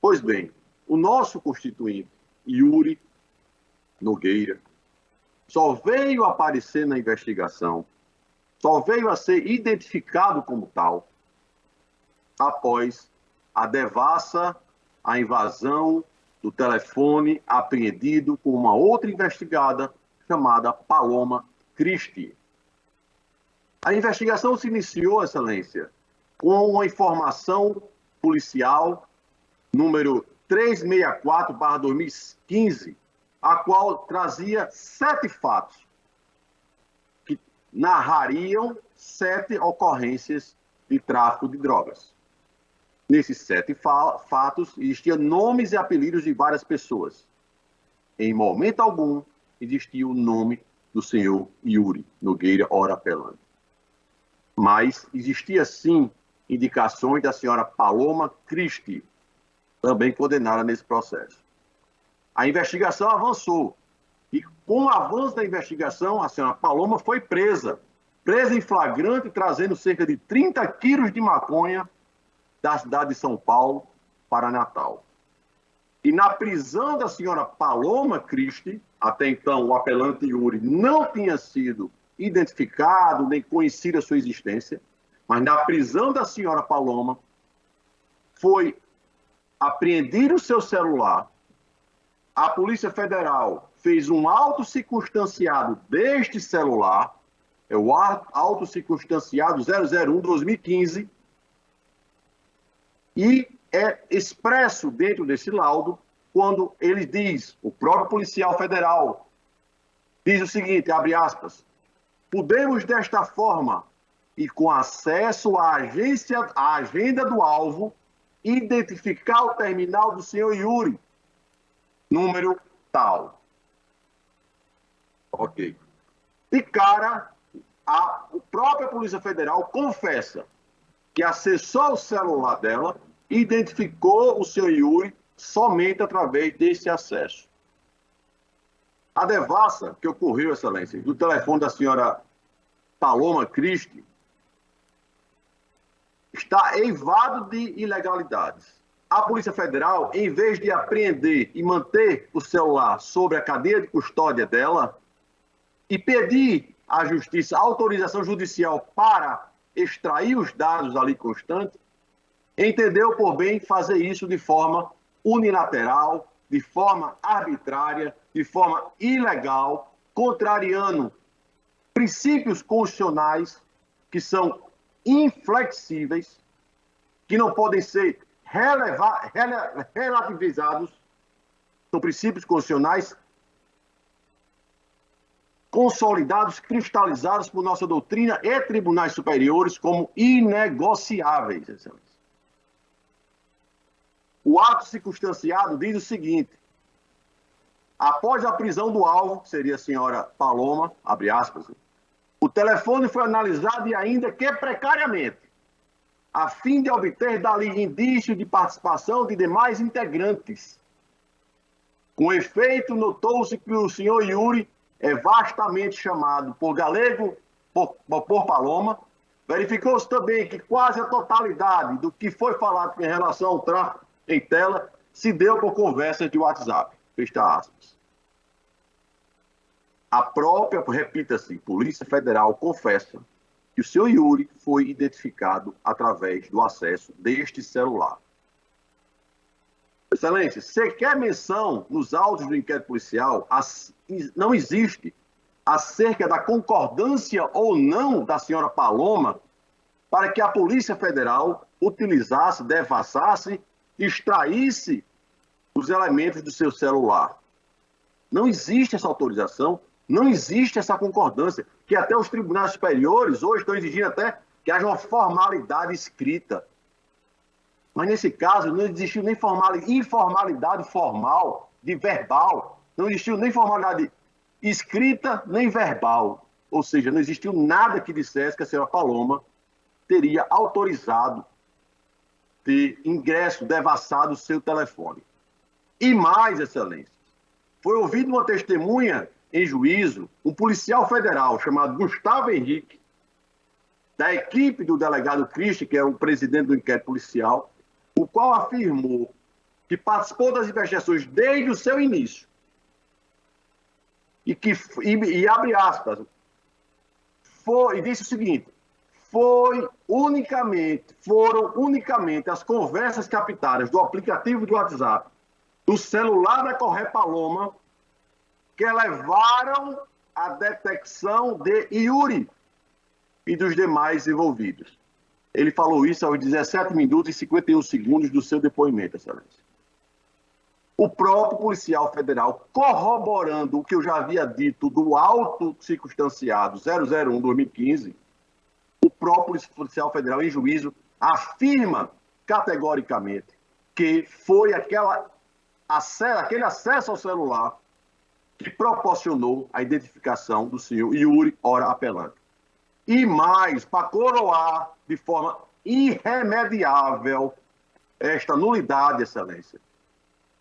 Pois bem, o nosso constituinte, Yuri Nogueira, só veio aparecer na investigação, só veio a ser identificado como tal, após a devassa, a invasão do telefone apreendido com uma outra investigada chamada Paloma Christie. A investigação se iniciou, Excelência, com uma informação policial número 364/2015, a qual trazia 7 fatos que narrariam 7 ocorrências de tráfico de drogas. nesses 7 fatos, existiam nomes e apelidos de várias pessoas. Em momento algum, existia o nome do senhor Yuri Nogueira Ora Apelando. Mas existia, sim, indicações da senhora Paloma Christi, também condenada nesse processo. A investigação avançou. E com o avanço da investigação, a senhora Paloma foi presa em flagrante, trazendo cerca de 30 quilos de maconha da cidade de São Paulo para Natal. E na prisão da senhora Paloma Christi, até então o apelante Yuri não tinha sido identificado, nem conhecido a sua existência, mas na prisão da senhora Paloma foi apreendido o seu celular, a Polícia Federal fez um auto circunstanciado deste celular, é o auto circunstanciado 001/2015, e é expresso dentro desse laudo quando ele diz, o próprio policial federal diz o seguinte, abre aspas, podemos desta forma e com acesso à agenda do alvo, identificar o terminal do senhor Yuri, número tal. Ok. De cara, a própria Polícia Federal confessa que acessou o celular dela e identificou o senhor Yuri somente através desse acesso. A devassa que ocorreu, excelência, do telefone da senhora Paloma Christi está eivado de ilegalidades. A Polícia Federal, em vez de apreender e manter o celular sob a cadeia de custódia dela e pedir à Justiça autorização judicial para extrair os dados ali constantes, entendeu por bem fazer isso de forma unilateral, de forma arbitrária, de forma ilegal, contrariando princípios constitucionais que são inflexíveis, que não podem ser relativizados, são princípios constitucionais consolidados, cristalizados por nossa doutrina e tribunais superiores como inegociáveis, excelência. O ato circunstanciado diz o seguinte, após a prisão do alvo, que seria a senhora Paloma, abre aspas, o telefone foi analisado e ainda que precariamente, a fim de obter dali indício de participação de demais integrantes. Com efeito, notou-se que o senhor Yuri é vastamente chamado por Galego, por Paloma. Verificou-se também que quase a totalidade do que foi falado em relação ao tráfico em tela se deu por conversa de WhatsApp. Fecha aspas. A própria, repita-se, Polícia Federal confessa que o senhor Yuri foi identificado através do acesso deste celular. Excelência, sequer menção nos autos do inquérito policial não existe acerca da concordância ou não da senhora Paloma para que a Polícia Federal utilizasse, devassasse, extraísse os elementos do seu celular. Não existe essa autorização, não existe essa concordância, que até os tribunais superiores hoje estão exigindo até que haja uma formalidade escrita. Mas nesse caso não existiu nem informalidade formal, de verbal, não existiu nem formalidade escrita, nem verbal. Ou seja, não existiu nada que dissesse que a senhora Paloma teria autorizado ter ingresso, devassado o seu telefone. E mais, excelência, foi ouvida uma testemunha em juízo, um policial federal chamado Gustavo Henrique, da equipe do delegado Christi, que é o presidente do inquérito policial, o qual afirmou que participou das investigações desde o seu início e abre aspas, e disse o seguinte, foram unicamente as conversas captadas do aplicativo do WhatsApp, do celular da Correia Paloma, que levaram à detecção de Yuri e dos demais envolvidos. Ele falou isso aos 17 minutos e 51 segundos do seu depoimento, excelência. O próprio policial federal, corroborando o que eu já havia dito do auto circunstanciado 001/2015, o próprio policial federal em juízo afirma categoricamente que foi aquele acesso ao celular que proporcionou a identificação do senhor Yuri, ora apelante. E mais, para coroar de forma irremediável esta nulidade, Excelência,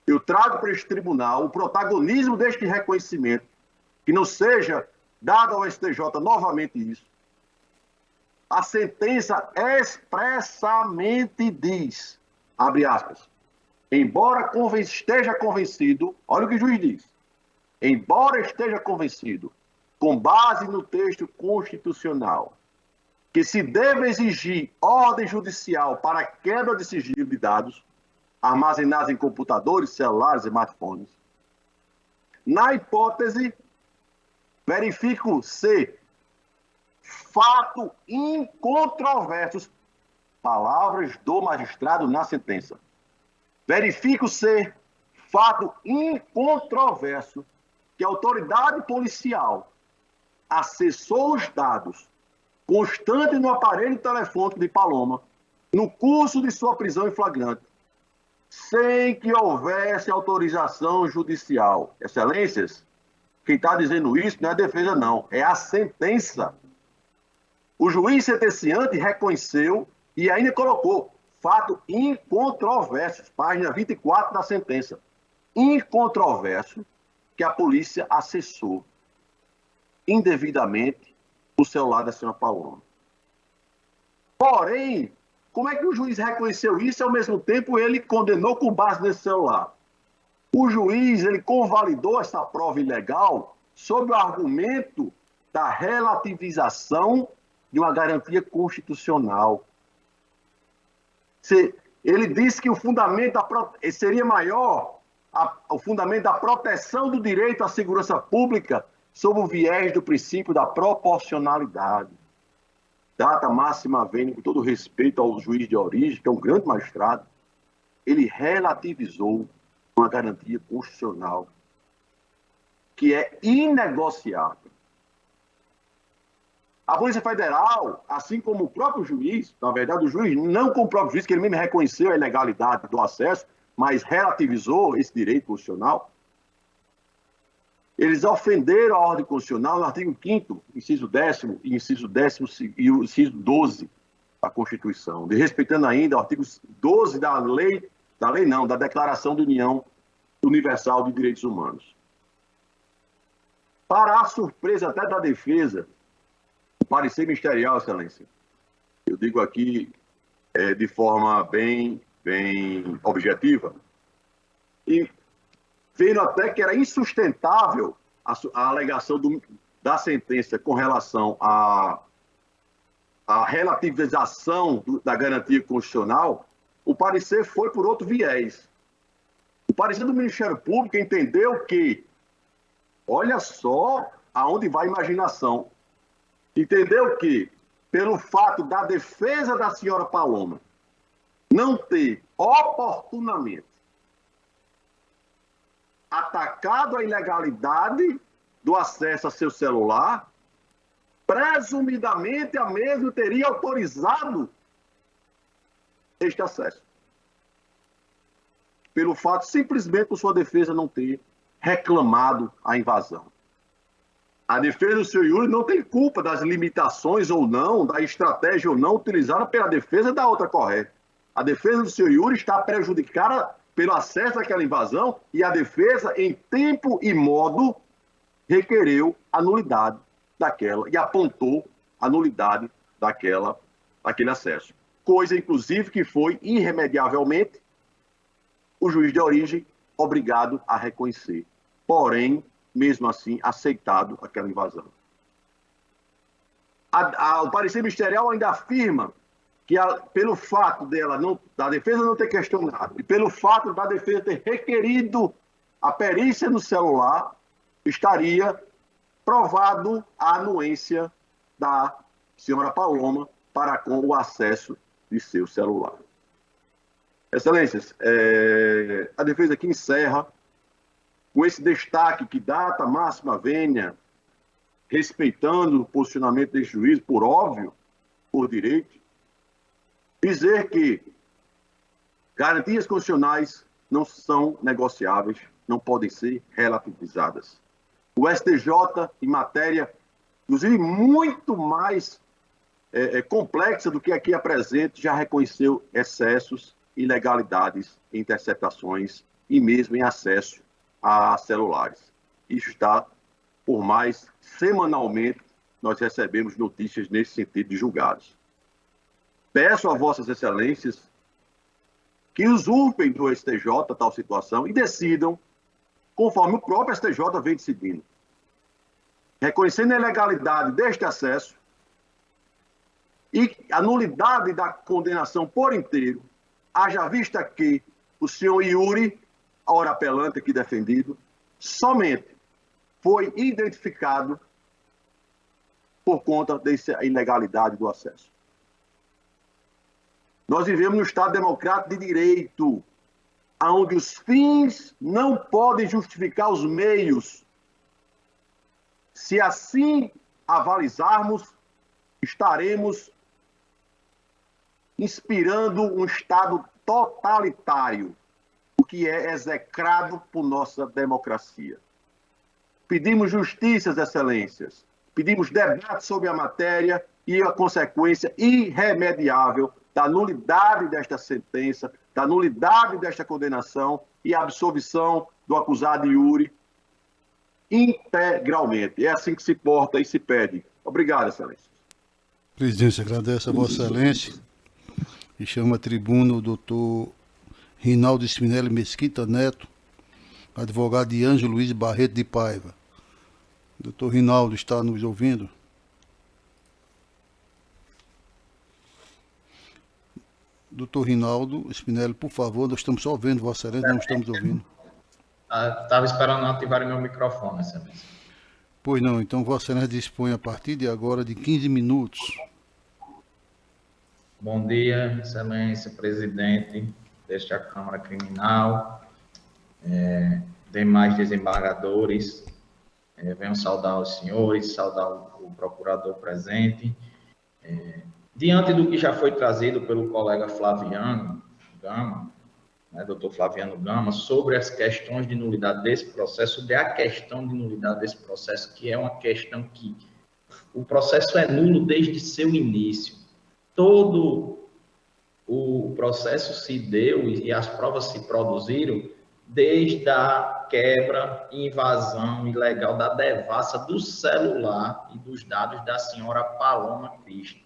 eu trago para este tribunal o protagonismo deste reconhecimento, que não seja dado ao STJ novamente isso. A sentença expressamente diz, abre aspas, embora esteja convencido, olha o que o juiz diz, embora esteja convencido, com base no texto constitucional, que se deve exigir ordem judicial para a quebra de sigilo de dados armazenados em computadores, celulares e smartphones, na hipótese, verifico se fato incontroverso, palavras do magistrado na sentença, verifico ser fato incontroverso que a autoridade policial acessou os dados constantes no aparelho telefônico de Paloma no curso de sua prisão em flagrante, sem que houvesse autorização judicial. Excelências, quem está dizendo isso não é a defesa, não, é a sentença. O juiz sentenciante reconheceu e ainda colocou fato incontroverso, página 24 da sentença. Incontroverso que a polícia acessou indevidamente o celular da senhora Paloma. Porém, como é que o juiz reconheceu isso e, ao mesmo tempo, ele condenou com base nesse celular? O juiz, ele convalidou essa prova ilegal sob o argumento da relativização de uma garantia constitucional. Ele disse que o fundamento seria maior, o fundamento da proteção do direito à segurança pública sob o viés do princípio da proporcionalidade. Data máxima vênia, com todo respeito ao juiz de origem, que é um grande magistrado, ele relativizou uma garantia constitucional que é inegociável. A Polícia Federal, assim como o próprio juiz, na verdade o juiz, não como o próprio juiz, que ele mesmo reconheceu a ilegalidade do acesso, mas relativizou esse direito constitucional, eles ofenderam a ordem constitucional no artigo 5º, inciso 10º e inciso 10º e o inciso 12 da Constituição, desrespeitando ainda o artigo 12 da Declaração da União Universal de Direitos Humanos. Para a surpresa até da defesa, o parecer ministerial, Excelência, eu digo aqui de forma bem objetiva, e vendo até que era insustentável a alegação da sentença com relação à relativização da garantia constitucional, o parecer foi por outro viés. O parecer do Ministério Público entendeu que, olha só aonde vai a imaginação, entendeu que, pelo fato da defesa da senhora Paloma não ter oportunamente atacado a ilegalidade do acesso a seu celular, presumidamente a mesma teria autorizado este acesso. Pelo fato simplesmente por sua defesa não ter reclamado a invasão. A defesa do senhor Yuri não tem culpa das limitações ou não, da estratégia ou não utilizada pela defesa da outra correta. A defesa do senhor Yuri está prejudicada pelo acesso àquela invasão e a defesa, em tempo e modo, requereu a nulidade daquela e apontou a nulidade daquele acesso. Coisa, inclusive, que foi irremediavelmente o juiz de origem obrigado a reconhecer. Porém, mesmo assim, aceitado aquela invasão. O parecer ministerial ainda afirma que pelo fato da defesa não ter questionado e pelo fato da defesa ter requerido a perícia no celular, estaria provado a anuência da senhora Paloma para com o acesso de seu celular. Excelências, a defesa aqui encerra com esse destaque que data máxima vênia, respeitando o posicionamento desse juiz, por óbvio, por direito, dizer que Garantias constitucionais não são negociáveis, não podem ser relativizadas. O STJ, em matéria, inclusive, muito mais complexa do que aqui apresento, já reconheceu excessos, ilegalidades, interceptações e mesmo em acesso a celulares. Isso está, por mais, semanalmente, nós recebemos notícias nesse sentido de julgados. Peço a vossas excelências que usurpem do STJ tal situação e decidam conforme o próprio STJ vem decidindo. Reconhecendo a ilegalidade deste acesso e a nulidade da condenação por inteiro, haja vista que o senhor Yuri, a hora apelante aqui defendido, somente foi identificado por conta dessa ilegalidade do acesso. Nós vivemos num Estado democrático de direito, onde os fins não podem justificar os meios. Se assim avalizarmos, estaremos inspirando um Estado totalitário, o que é execrado por nossa democracia. Pedimos justiça, excelências, pedimos debate sobre a matéria e a consequência irremediável da nulidade desta sentença, da nulidade desta condenação e a absolvição do acusado Yuri integralmente. É assim que se porta e se pede. Obrigado, excelência. Presidência, agradece a Vossa Excelência e chama a tribuna o doutor Rinaldo Spinelli Mesquita Neto, advogado de Ângelo Luiz Barreto de Paiva. Doutor Rinaldo está nos ouvindo? Doutor Rinaldo Spinelli, por favor, nós estamos só ouvindo, Vossa Excelência, não estamos ouvindo. Estava esperando ativar meu microfone, excelência. Pois não, então Vossa Excelência dispõe a partir de agora de 15 minutos. Bom dia, excelência, presidente desta Câmara Criminal, demais desembargadores, venho saudar os senhores, saudar o procurador presente. Diante do que já foi trazido pelo colega Flaviano Gama, doutor Flaviano Gama, sobre as questões de nulidade desse processo, sobre a questão de nulidade desse processo, que é uma questão que o processo é nulo desde seu início. Todo o processo se deu e as provas se produziram desde a quebra e invasão ilegal da devassa do celular e dos dados da senhora Paloma Cristo.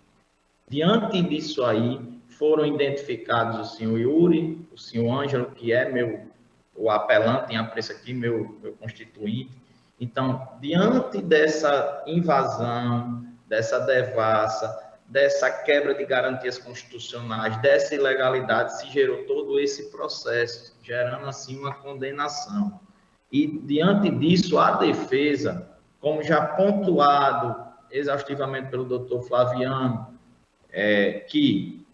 Diante disso aí, foram identificados o senhor Yuri, o senhor Ângelo, que é o apelante em apreço aqui, meu constituinte. Então, diante dessa invasão, dessa devassa, dessa quebra de garantias constitucionais, dessa ilegalidade, se gerou todo esse processo, gerando assim uma condenação. E diante disso, a defesa, como já pontuado exaustivamente pelo doutor Flaviano, que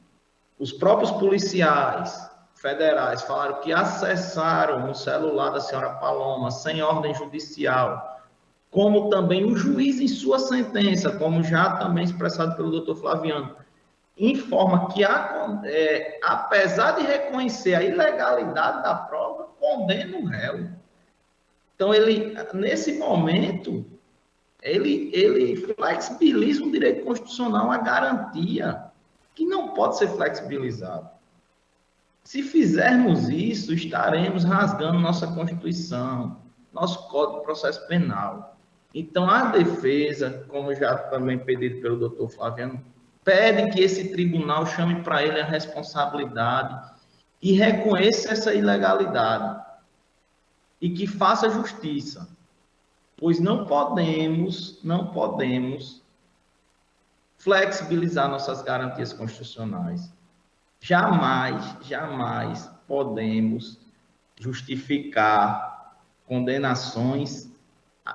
os próprios policiais federais falaram que acessaram o celular da senhora Paloma sem ordem judicial, como também o juiz em sua sentença, como já também expressado pelo doutor Flaviano, informa que, apesar de reconhecer a ilegalidade da prova, condena o réu. Então, ele, nesse momento, ele flexibiliza um direito constitucional, uma garantia, que não pode ser flexibilizado. Se fizermos isso, estaremos rasgando nossa Constituição, nosso Código de Processo Penal. Então, a defesa, como já também pedido pelo doutor Flaviano, pede que esse tribunal chame para ele a responsabilidade e reconheça essa ilegalidade e que faça justiça, pois não podemos flexibilizar nossas garantias constitucionais. Jamais podemos justificar condenações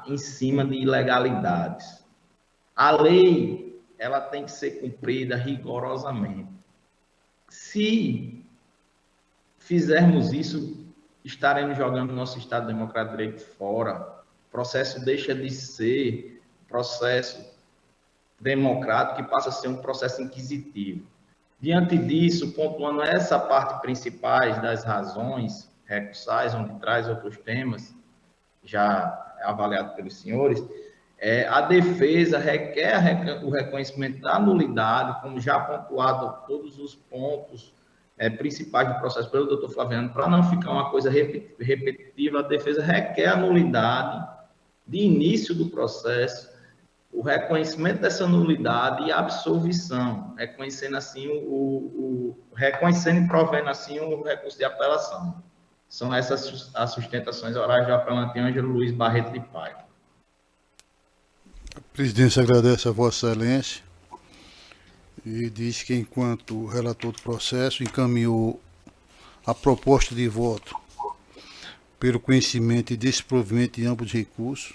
em cima de ilegalidades. A lei, ela tem que ser cumprida rigorosamente. Se fizermos isso, estaremos jogando nosso Estado Democrático de Direito fora. O processo deixa de ser processo democrático e passa a ser um processo inquisitivo. Diante disso, pontuando essa parte principais das razões recursais, onde traz outros temas, já avaliado pelos senhores, a defesa requer o reconhecimento da nulidade, como já pontuado todos os pontos principais do processo pelo doutor Flaviano, para não ficar uma coisa repetitiva, a defesa requer a nulidade de início do processo, o reconhecimento dessa nulidade e absolvição, reconhecendo assim reconhecendo e provendo assim o recurso de apelação. São essas as sustentações orais do apelante Ângelo Luiz Barreto de Paiva. A presidência agradece a Vossa Excelência e diz que, enquanto relator do processo, encaminhou a proposta de voto pelo conhecimento e desprovimento de ambos os recursos.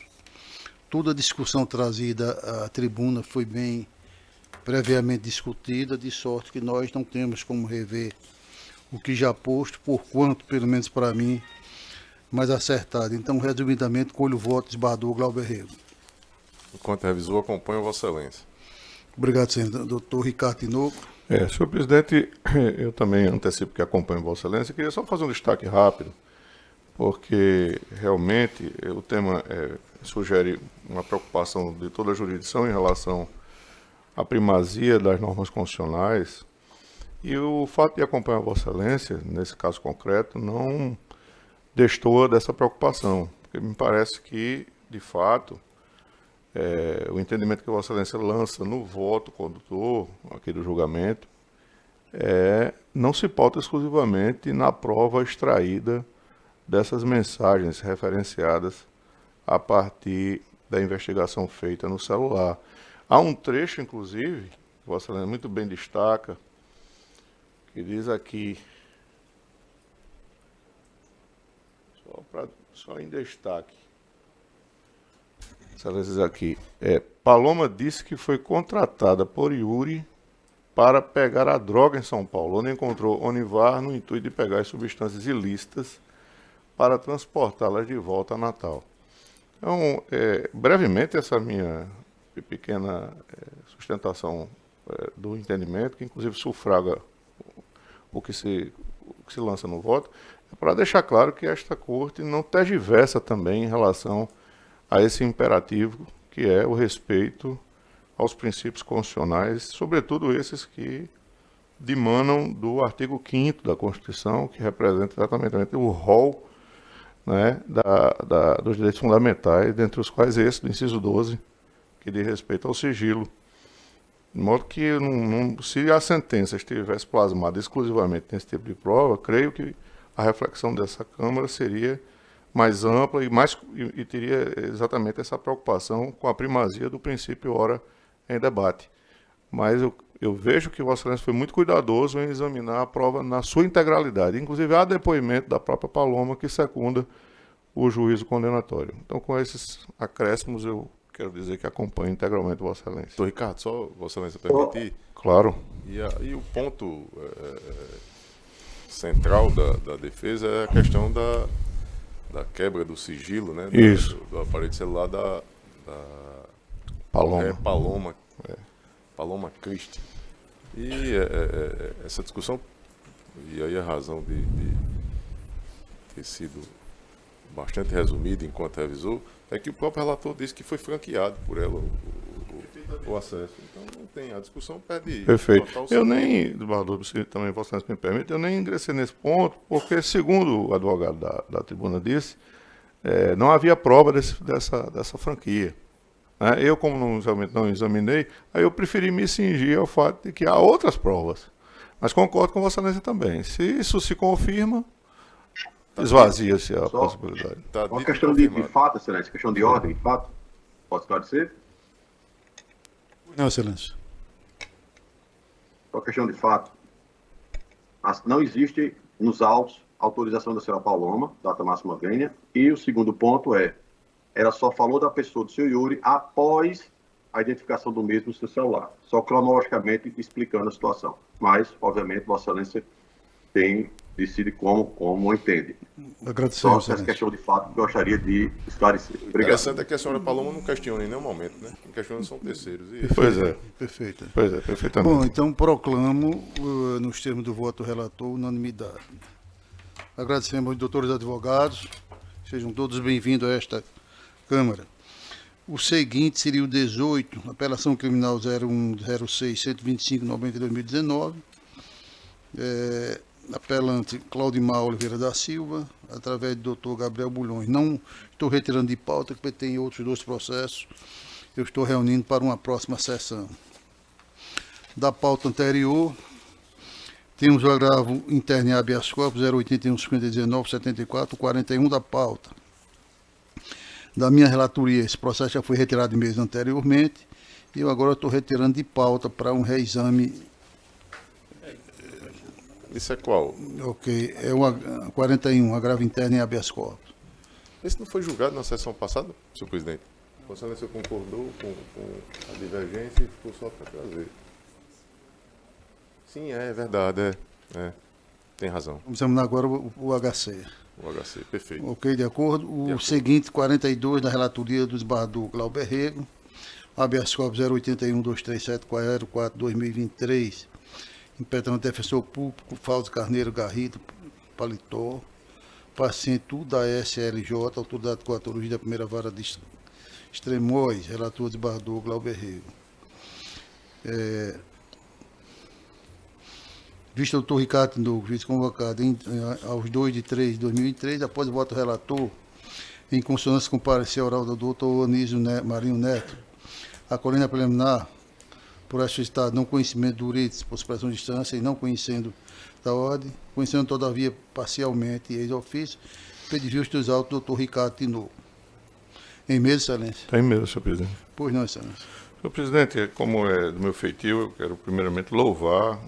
Toda a discussão trazida à tribuna foi bem previamente discutida, de sorte que nós não temos como rever o que já posto, por quanto, pelo menos para mim, mais acertado. Então, resumidamente, colho o voto de Esbardou Glauber Rego. Enquanto revisor, acompanho Vossa Excelência. Obrigado, senhor doutor Ricardo Tinoco. Senhor presidente, eu também antecipo que acompanho Vossa Excelência. Queria só fazer um destaque rápido, porque realmente o tema sugere uma preocupação de toda a jurisdição em relação à primazia das normas constitucionais, e o fato de acompanhar Vossa Excelência, nesse caso concreto, não destoa dessa preocupação, porque me parece que, de fato, o entendimento que Vossa Excelência lança no voto condutor aqui do julgamento não se pauta exclusivamente na prova extraída dessas mensagens referenciadas a partir da investigação feita no celular. Há um trecho, inclusive, que Vossa Excelência muito bem destaca, que diz aqui, só em destaque, diz aqui, Paloma disse que foi contratada por Yuri para pegar a droga em São Paulo, onde encontrou Onivar no intuito de pegar as substâncias ilícitas para transportá-las de volta a Natal. Então, brevemente, essa minha pequena sustentação do entendimento, que inclusive sufraga o que se lança no voto, é para deixar claro que esta Corte não tergiversa também em relação a esse imperativo, que é o respeito aos princípios constitucionais, sobretudo esses que dimanam do artigo 5º da Constituição, que representa exatamente o rol, né, dos direitos fundamentais, dentre os quais esse, do inciso 12, que diz respeito ao sigilo. De modo que, se a sentença estivesse plasmada exclusivamente nesse tipo de prova, creio que a reflexão dessa Câmara seria mais ampla e teria exatamente essa preocupação com a primazia do princípio ora em debate. Mas eu vejo que Vossa Excelência foi muito cuidadoso em examinar a prova na sua integralidade. Inclusive, há depoimento da própria Paloma que secunda o juízo condenatório. Então, com esses acréscimos, eu quero dizer que acompanho integralmente Vossa Excelência. Doutor Ricardo, só Vossa Excelência permitir? Claro. E o ponto central da defesa é a questão da quebra do sigilo, né? Isso. Do aparelho celular da Paloma. Paloma Christi. E essa discussão, e aí a razão de ter sido bastante resumida enquanto revisor, é que o próprio relator disse que foi franqueado por ela o acesso. Então não tem, a discussão pede... Perfeito. Eu nem, Eduardo, se também Vossa Excelência me permite, eu nem ingressei nesse ponto, porque segundo o advogado da tribuna disse, não havia prova dessa franquia. Eu, como não examinei, aí eu preferi me cingir ao fato de que há outras provas. Mas concordo com Vossa Excelência também. Se isso se confirma, esvazia-se a possibilidade. Uma questão de fato, Excelência, questão de ordem, de fato. Posso esclarecer? Não, Excelência. Uma questão de fato. Não existe nos autos autorização da senhora Paloma, data máxima vênia, e o segundo ponto ela só falou da pessoa do senhor Yuri após a identificação do mesmo no seu celular, só cronologicamente explicando a situação. Mas, obviamente, Vossa Excelência tem decide como entende. Só Agradecemos, essa excelência. questão de fato que eu gostaria de esclarecer. O Obrigado. interessante é que a senhora Paloma não questiona em nenhum momento, né? Quem questiona são terceiros. E Pois é, Perfeito. perfeitamente. Bom, então proclamo, nos termos do voto do relator, unanimidade. Agradecemos aos doutores advogados, sejam todos bem-vindos a esta Câmara. O seguinte seria o 18, apelação criminal 0106-125-90-2019, apelante Claudimar Oliveira da Silva, através do doutor Gabriel Bulhões. Não estou retirando de pauta, porque tem outros 2 processos, eu estou reunindo para uma próxima sessão. Da pauta anterior, temos o agravo interno em habeas corpus 081-5019-74, 41 da pauta. Da minha relatoria, esse processo já foi retirado em mês anteriormente, e eu agora estou retirando de pauta para um reexame. isso é qual? Ok, é o 41, agravo interno em habeas corpus. Esse não foi julgado na sessão passada, senhor presidente? Vossa Excelência concordou com a divergência e ficou só para trazer. Sim, é verdade, tem razão. Vamos examinar agora o HC. O HC, perfeito. Ok, de acordo. O seguinte, 42 da relatoria do desembargador Glauber Rego, habeas corpus 081-237-04-2023, impetrando defensor público, Fausto Carneiro Garrido, Paletó, paciente da SLJ, autoridade coatorista da primeira vara de Extremóis, relator desembargador Glauber Rego. Visto o doutor Ricardo Tinoco, vice-convocado aos 2/3/2003, após o voto do relator, em consonância com o parecer oral do doutor Anísio Marinho Neto, a colina preliminar, por este estado, não conhecimento do direito por supressão de instância e não conhecendo da ordem, conhecendo todavia parcialmente e ex-ofício, pede vistos autos do doutor Ricardo Tinoco. Em mesa, excelência? Tem mesmo, senhor presidente. Pois não, excelência. Senhor presidente, como é do meu feitio, eu quero primeiramente louvar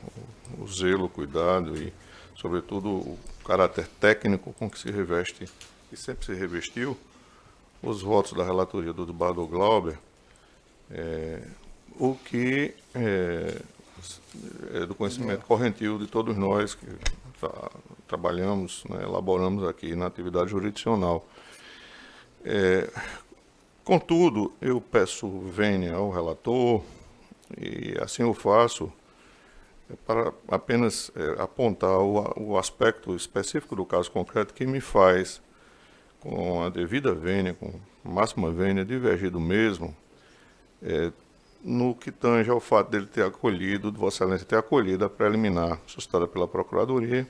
o zelo, o cuidado e, sobretudo, o caráter técnico com que se reveste e sempre se revestiu os votos da relatoria do desembargador Glauber, o que é do conhecimento correntio de todos nós que trabalhamos, né, elaboramos aqui na atividade jurisdicional. Contudo, eu peço vênia ao relator, e assim eu faço, para apenas apontar o aspecto específico do caso concreto que me faz, com a devida vênia, com máxima vênia, divergir do mesmo, no que tange ao fato dele ter acolhido, de Vossa Excelência ter acolhido a preliminar suscitada pela Procuradoria,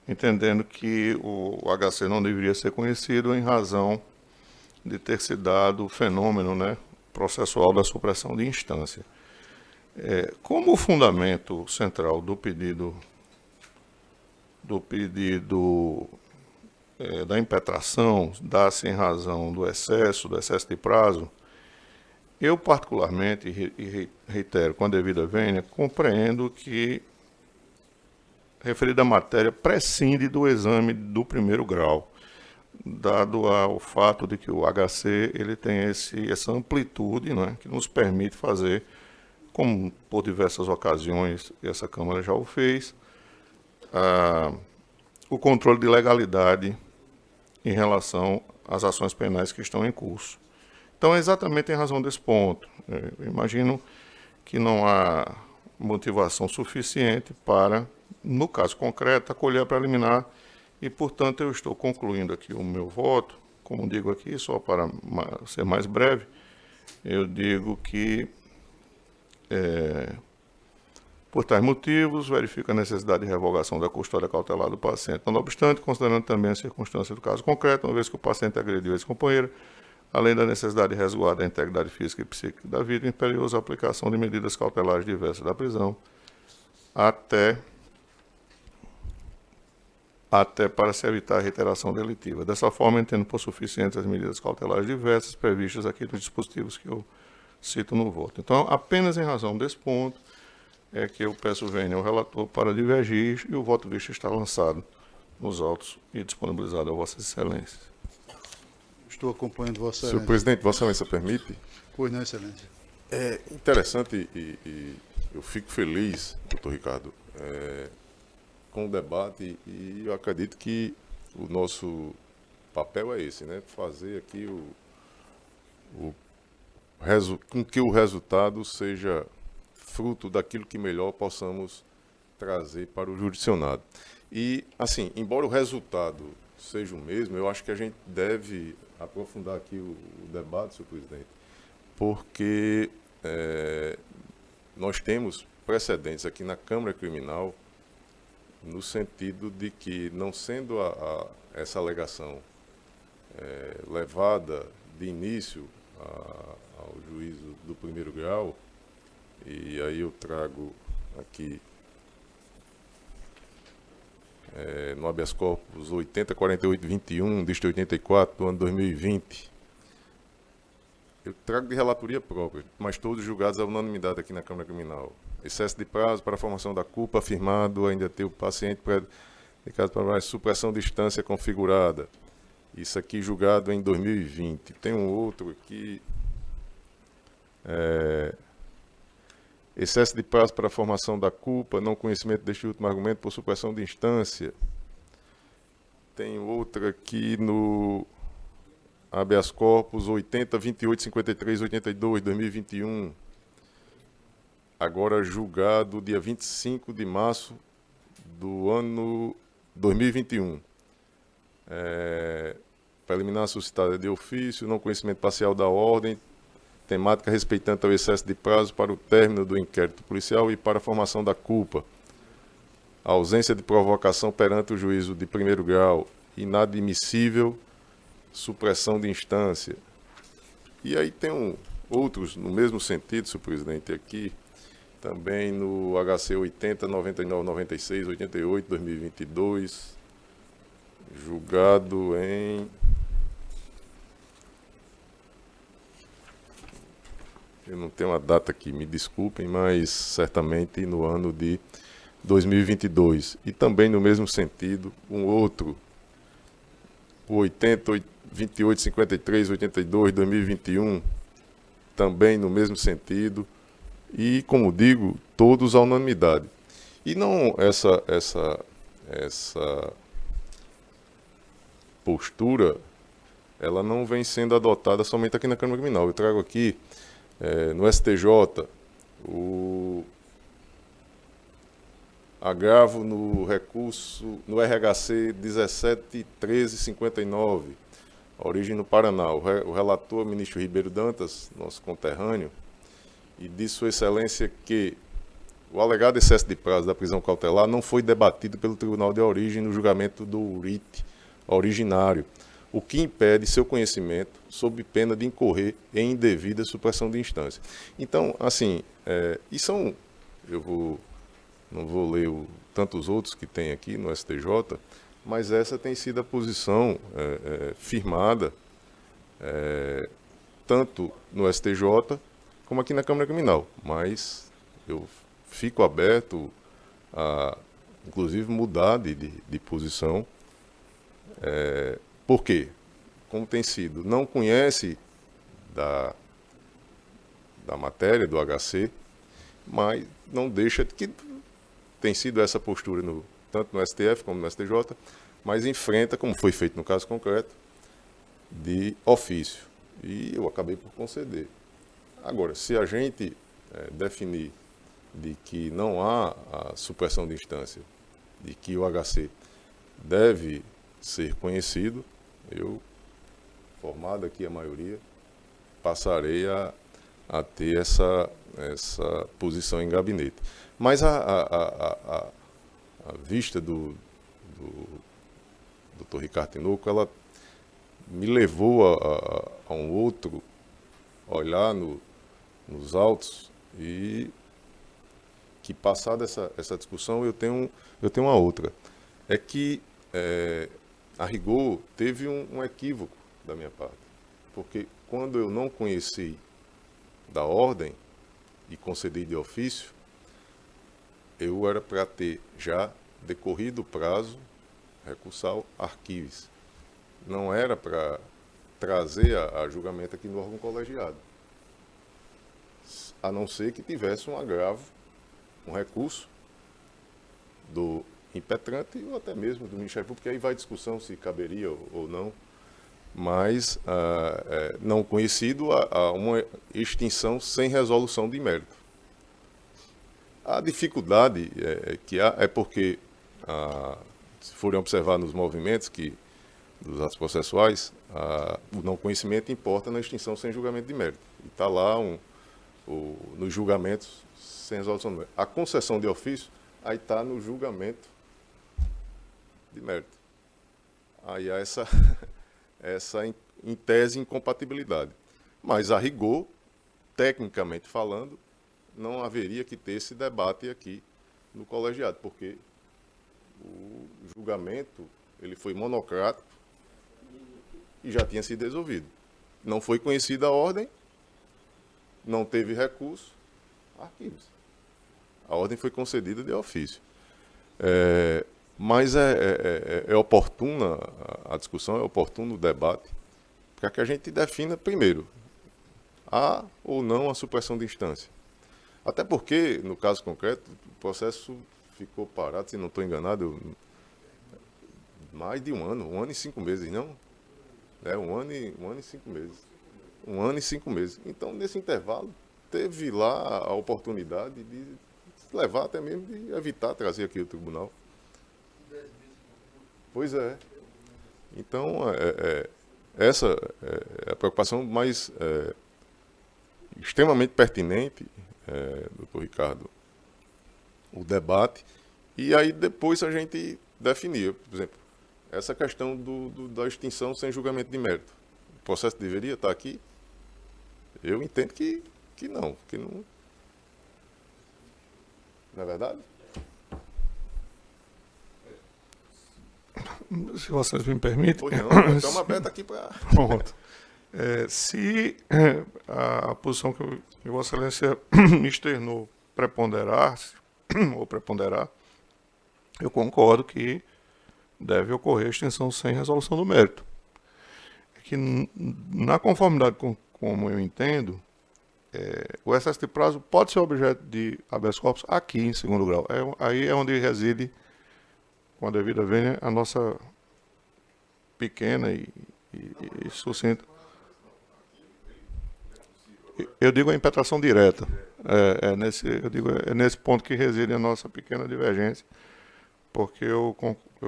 entendendo que o HC não deveria ser conhecido em razão de ter se dado o fenômeno, né, processual da supressão de instância. Como o fundamento central do pedido da impetração dá-se em razão do excesso de prazo, eu particularmente, e reitero com a devida vênia, compreendo que referida matéria prescinde do exame do primeiro grau, dado ao fato de que o HC ele tem essa amplitude, né, que nos permite fazer, como por diversas ocasiões essa Câmara já o fez, o controle de legalidade em relação às ações penais que estão em curso. Então, é exatamente em razão desse ponto. Eu imagino que não há motivação suficiente para, no caso concreto, acolher a preliminar e, portanto, eu estou concluindo aqui o meu voto. Como digo aqui, só para ser mais breve, eu digo que, por tais motivos, verifico a necessidade de revogação da custódia cautelar do paciente. Não obstante, considerando também a circunstância do caso concreto, uma vez que o paciente agrediu esse companheiro, além da necessidade de resguardar a integridade física e psíquica da vítima, imperiosa a aplicação de medidas cautelares diversas da prisão, até para se evitar a reiteração delitiva. Dessa forma, entendo por suficientes as medidas cautelares diversas previstas aqui nos dispositivos que eu cito no voto. Então, apenas em razão desse ponto, é que eu peço vênia ao relator para divergir e o voto visto está lançado nos autos e disponibilizado a Vossas Excelências. Estou acompanhando Vossa Excelência. Senhor presidente, Vossa Excelência permite? Pois não, excelência. É interessante e eu fico feliz, doutor Ricardo, com o debate e eu acredito que o nosso papel é esse, né? Fazer aqui com que o resultado seja fruto daquilo que melhor possamos trazer para o jurisdicionado. E, assim, embora o resultado seja o mesmo, eu acho que a gente deve aprofundar aqui o debate, senhor presidente, porque nós temos precedentes aqui na Câmara Criminal no sentido de que, não sendo essa alegação levada de início ao juízo do primeiro grau, e aí eu trago aqui no habeas corpus 804821, deste 84, do ano 2020, eu trago de relatoria própria, mas todos julgados à unanimidade aqui na Câmara Criminal. Excesso de prazo para a formação da culpa afirmado, ainda ter o paciente indicado para mais supressão de instância configurada. Isso aqui julgado em 2020. Tem um outro aqui. Excesso de prazo para a formação da culpa, não conhecimento deste último argumento por supressão de instância. Tem outra aqui no habeas corpus 80285382, 2021. Agora julgado dia 25 de março do ano 2021. Preliminar suscitada de ofício, não conhecimento parcial da ordem, temática respeitante ao excesso de prazo para o término do inquérito policial e para a formação da culpa. Ausência de provocação perante o juízo de primeiro grau, inadmissível, supressão de instância. E aí tem outros no mesmo sentido, senhor presidente, aqui, também no HC 80, 99, 96, 88, 2022, julgado em... Eu não tenho a data aqui, me desculpem, mas certamente no ano de 2022. E também no mesmo sentido, um outro, o 80, 28, 53, 82, 2021, também no mesmo sentido. E, como digo, todos à unanimidade. E não essa postura, ela não vem sendo adotada somente aqui na Câmara Criminal. Eu trago aqui, no STJ, o agravo no recurso, no RHC 171359, origem no Paraná. O relator, ministro Ribeiro Dantas, nosso conterrâneo, e diz Sua Excelência que o alegado excesso de prazo da prisão cautelar não foi debatido pelo Tribunal de Origem no julgamento do RIT originário, o que impede seu conhecimento sob pena de incorrer em indevida supressão de instância. Então, assim, não vou ler tantos outros que tem aqui no STJ, mas essa tem sido a posição firmada tanto no STJ como aqui na Câmara Criminal. Mas eu fico aberto a, inclusive, mudar de posição. Por quê? Como tem sido, não conhece da matéria do HC, mas não deixa de que tem sido essa postura tanto no STF como no STJ, mas enfrenta, como foi feito no caso concreto, de ofício. E eu acabei por conceder. Agora, se a gente definir de que não há a supressão de instância, de que o HC deve ser conhecido, eu, formado aqui a maioria, passarei a ter essa posição em gabinete. Mas a vista do Dr. Ricardo Tinoco, ela me levou a um outro olhar nos autos, e que, passada essa discussão, eu tenho uma outra. É que, a rigor, teve um equívoco da minha parte, porque quando eu não conheci da ordem e concedi de ofício, eu era para ter já decorrido o prazo recursal arquives. Não era para trazer a julgamento aqui no órgão colegiado, a não ser que tivesse um agravo, um recurso do impetrante ou até mesmo do Ministério Público, aí vai discussão se caberia ou não, mas não conhecido a uma extinção sem resolução de mérito. A dificuldade que há é porque, se forem observar nos movimentos dos atos processuais, o não conhecimento importa na extinção sem julgamento de mérito. E está lá nos julgamentos sem resolução de mérito. A concessão de ofício, aí está no julgamento de mérito. Aí há essa em tese, incompatibilidade. Mas, a rigor, tecnicamente falando, não haveria que ter esse debate aqui no colegiado, porque o julgamento ele foi monocrático e já tinha sido resolvido. Não foi conhecida a ordem, não teve recurso, arquivos. A ordem foi concedida de ofício. Mas é oportuna a discussão, é oportuno o debate, para que a gente defina, primeiro, há ou não a supressão de instância. Até porque, no caso concreto, o processo ficou parado, se não estou enganado, mais de um ano e 5 meses, não? Um ano e 5 meses. 1 ano e 5 meses. Então, nesse intervalo, teve lá a oportunidade de levar, até mesmo de evitar trazer aqui o tribunal. Pois é. Então, essa é a preocupação mais extremamente pertinente, doutor Ricardo, o debate, e aí depois a gente definir, por exemplo, essa questão da extinção sem julgamento de mérito. O processo deveria estar aqui? Eu entendo que não. Não é verdade? Se vocês me permitem. Pois não, estamos abertos aqui para... Pronto. Se a posição que Vossa Excelência me externou preponderar, eu concordo que deve ocorrer a extinção sem resolução do mérito. Que, na conformidade com como eu entendo, o excesso de prazo pode ser objeto de habeas corpus aqui em segundo grau. Aí é onde reside, com a devida vênia, a nossa pequena e sucinta. Eu digo a impetração direta. É nesse ponto que reside a nossa pequena divergência, porque eu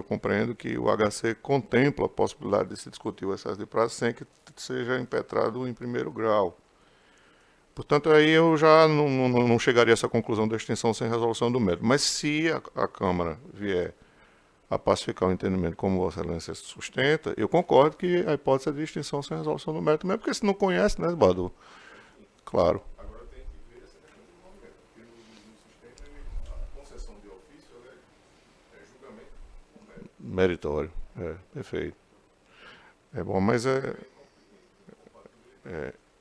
compreendo que o HC contempla a possibilidade de se discutir o excesso de prazo sem que seja impetrado em primeiro grau. Portanto, aí eu já não chegaria a essa conclusão da extinção sem resolução do mérito. Mas se a Câmara vier a pacificar o entendimento como Vossa Excelência sustenta, eu concordo que a hipótese é de extinção sem resolução do mérito, mesmo porque se não conhece, né, Badu? Claro. Agora tem que ver essa questão do movimento, porque no sistema a concessão de ofício é julgamento meritório, perfeito. É bom, mas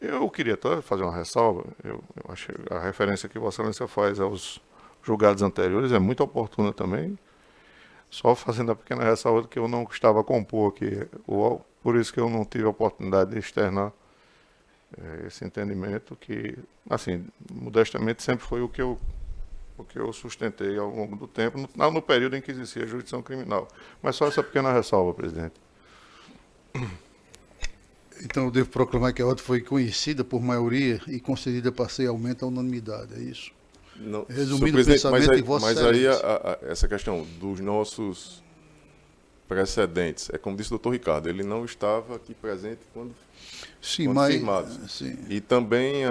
eu queria até fazer uma ressalva. Eu acho que a referência que Vossa Excelência faz aos julgados anteriores é muito oportuna também. Só fazendo a pequena ressalva que eu não estava a compor aqui, por isso que eu não tive a oportunidade de externar esse entendimento que, assim, modestamente sempre foi o que eu sustentei ao longo do tempo, no período em que existia a jurisdição criminal. Mas só essa pequena ressalva, presidente. Então eu devo proclamar que a ordem foi conhecida por maioria e concedida parcialmente à unanimidade, é isso? Não, resumindo o pensamento de Vossa Excelência. Mas aí essa questão dos nossos precedentes, é como disse o doutor Ricardo, ele não estava aqui presente quando firmados. Sim. E também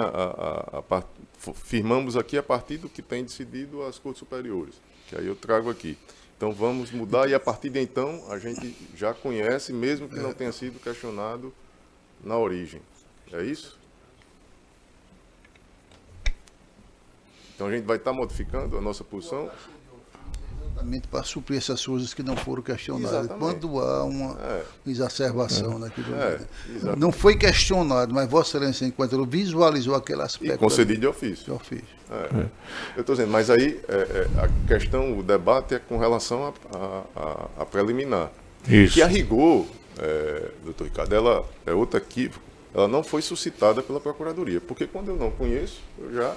firmamos aqui a partir do que tem decidido as Cortes Superiores, que aí eu trago aqui. Então vamos mudar e a partir de então a gente já conhece, mesmo que não tenha sido questionado na origem. É isso? Então a gente vai estar modificando a nossa posição? Exatamente para suprir essas coisas que não foram questionadas. Exatamente. Quando há uma exacerbação naquilo. Não foi questionado, mas Vossa Excelência, enquanto ele visualizou aquele aspecto. E concedido de ofício. Eu estou dizendo, mas aí a questão, o debate é com relação a preliminar. Isso. Que a rigor, doutor Ricardo, ela é outro equívoco, ela não foi suscitada pela Procuradoria, porque quando eu não conheço, eu já...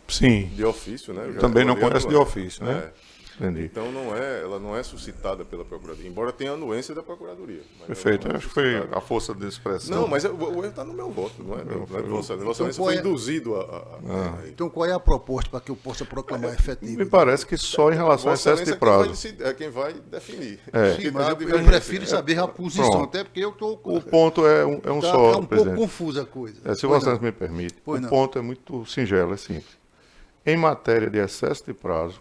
Sim. De ofício, né? Também não conheço de ofício, né? Entendi. Então ela não é suscitada pela Procuradoria, embora tenha anuência da Procuradoria. Perfeito, é acho que foi a força de expressão. Não, mas o erro está no meu voto, não é de Vossa Excelência. Vossa Excelência foi induzido a... Então, qual é a proposta para que eu possa proclamar efetivo? Me parece que só em relação a Vossa excesso de Excelência prazo. É quem vai definir. Sim, mas eu prefiro saber a posição, Pronto. até porque eu estou... O ponto é um só, Tá um pouco presidente. confusa a coisa. Se Vossa Excelência me permite, Pois o não. ponto é muito singelo, é simples. Em matéria de excesso de prazo,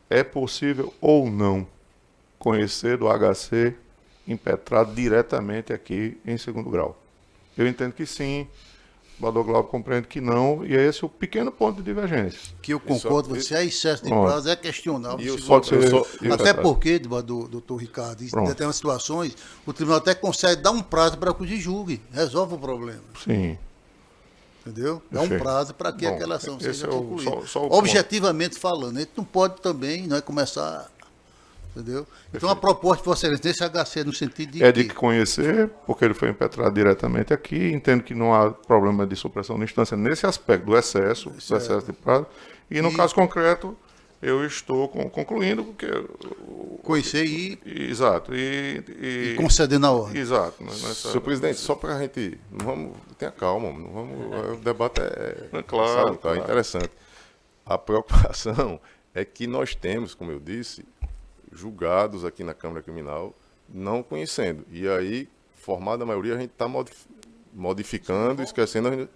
é possível ou não conhecer do HC impetrado diretamente aqui em segundo grau? Eu entendo que sim, o Bador Glauber compreende que não, e esse é o pequeno ponto de divergência. Que eu concordo, você é excesso de Pronto. prazo, é questionável. Pode ser. Até porque, doutor Ricardo, em Pronto. determinadas situações, o tribunal até consegue dar um prazo para que o juiz julgue, resolve o problema. Sim. Entendeu? Dá um Perfeito. prazo para que Bom, aquela ação esse seja é o- concluída. só o Objetivamente falando, a gente não pode também começar. Entendeu? Então a proposta de Vossa Excelência desse HC no sentido de. É de conhecer, porque ele foi impetrado diretamente aqui, entendo que não há problema de supressão de instância nesse aspecto do excesso de prazo. E no caso concreto, eu estou concluindo, porque... Conhecer e Exato. E conceder na ordem. Exato. Senhor presidente, só para a gente... Não vamos, tenha calma, não vamos, o debate Claro, tá claro. interessante. A preocupação é que nós temos, como eu disse, julgados aqui na Câmara Criminal não conhecendo. E aí, formada a maioria, a gente está modificando, esquecendo...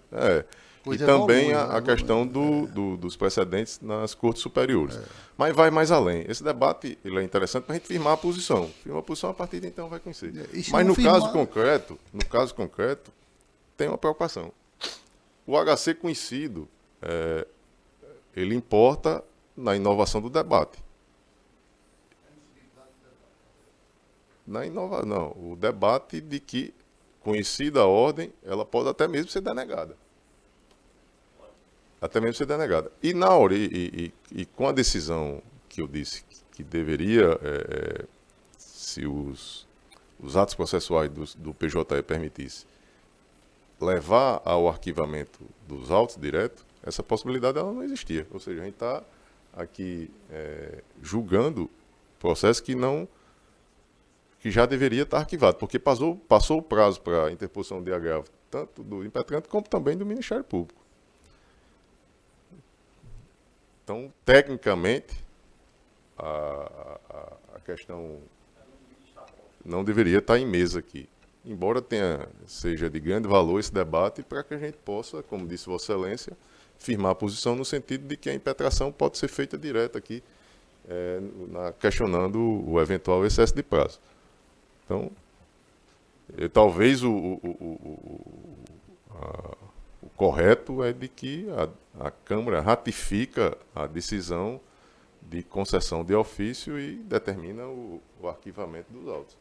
Pois e é, também volume, a questão dos precedentes nas cortes superiores. Mas vai mais além. Esse debate ele é interessante para a gente firmar a posição. Firma a posição, a partir de então vai conhecer. E se Mas não no firmar- caso concreto, tem uma preocupação. O HC conhecido, ele importa na inovação do debate. Não, o debate de que, conhecida a ordem, ela pode até mesmo ser denegada. Até mesmo ser denegada. E na hora, e com a decisão que eu disse que deveria, se os atos processuais do PJE permitissem, levar ao arquivamento dos autos direto, essa possibilidade ela não existia. Ou seja, a gente está aqui julgando processo que já deveria estar arquivado, porque passou o prazo para a interposição de agravo, tanto do impetrante como também do Ministério Público. Então, tecnicamente, a questão não deveria estar em mesa aqui. Embora seja de grande valor esse debate para que a gente possa, como disse Vossa Excelência, firmar a posição no sentido de que a impetração pode ser feita direta aqui, questionando o eventual excesso de prazo. Então, talvez o correto é de que a Câmara ratifica a decisão de concessão de ofício e determina o arquivamento dos autos.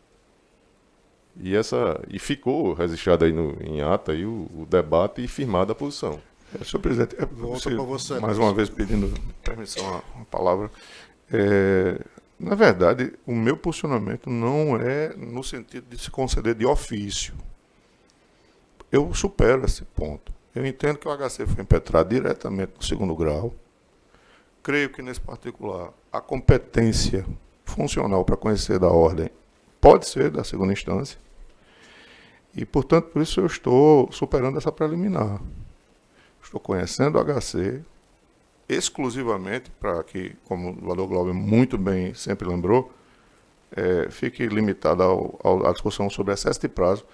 E ficou registrado aí em ata aí o debate e firmada a posição. Senhor presidente, Volta para você, mais uma vez pedindo permissão à palavra. Na verdade, o meu posicionamento não é no sentido de se conceder de ofício. Eu supero esse ponto. Eu entendo que o HC foi impetrado diretamente no segundo grau. Creio que, nesse particular, a competência funcional para conhecer da ordem pode ser da segunda instância. E, portanto, por isso eu estou superando essa preliminar. Estou conhecendo o HC exclusivamente para que, como o Bador Glauber muito bem sempre lembrou, fique limitada à discussão sobre excesso de prazo.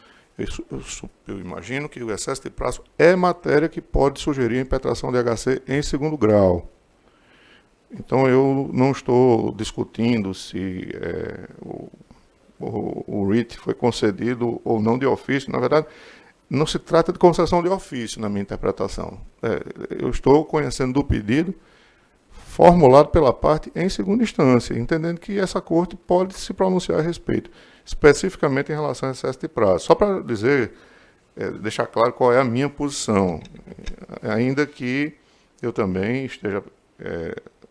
Eu imagino que o excesso de prazo é matéria que pode sugerir a impetração de HC em segundo grau. Então, eu não estou discutindo se o RIT foi concedido ou não de ofício. Na verdade, não se trata de concessão de ofício, na minha interpretação. Eu estou conhecendo do pedido formulado pela parte em segunda instância, entendendo que essa corte pode se pronunciar a respeito, especificamente em relação a excesso de prazo. Só para dizer, deixar claro qual é a minha posição, ainda que eu também esteja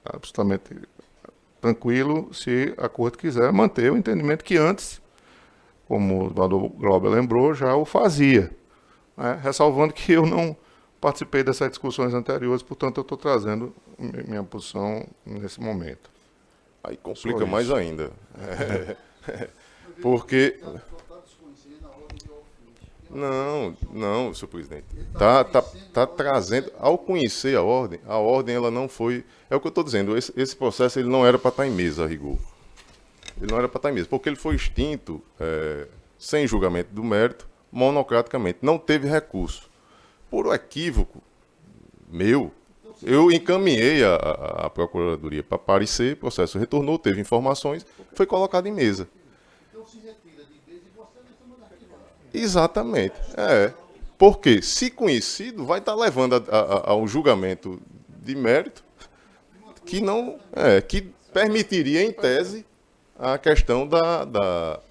absolutamente tranquilo se a corte quiser manter o entendimento que antes, como o Bador Glauber lembrou, já o fazia, ressalvando que eu não participei dessas discussões anteriores, portanto, eu estou trazendo minha posição nesse momento. Aí complica mais ainda. Porque... Não, senhor presidente. Tá trazendo, ao conhecer a ordem ela não foi... É o que eu estou dizendo, esse processo ele não era para estar em mesa, a rigor. Ele não era para estar em mesa, porque ele foi extinto, sem julgamento do mérito, monocraticamente. Não teve recurso. Por um equívoco meu, eu encaminhei a Procuradoria para parecer, o processo retornou, teve informações, foi colocado em mesa. Exatamente. Porque, se conhecido, vai estar levando ao julgamento de mérito que não que permitiria, em tese, a questão da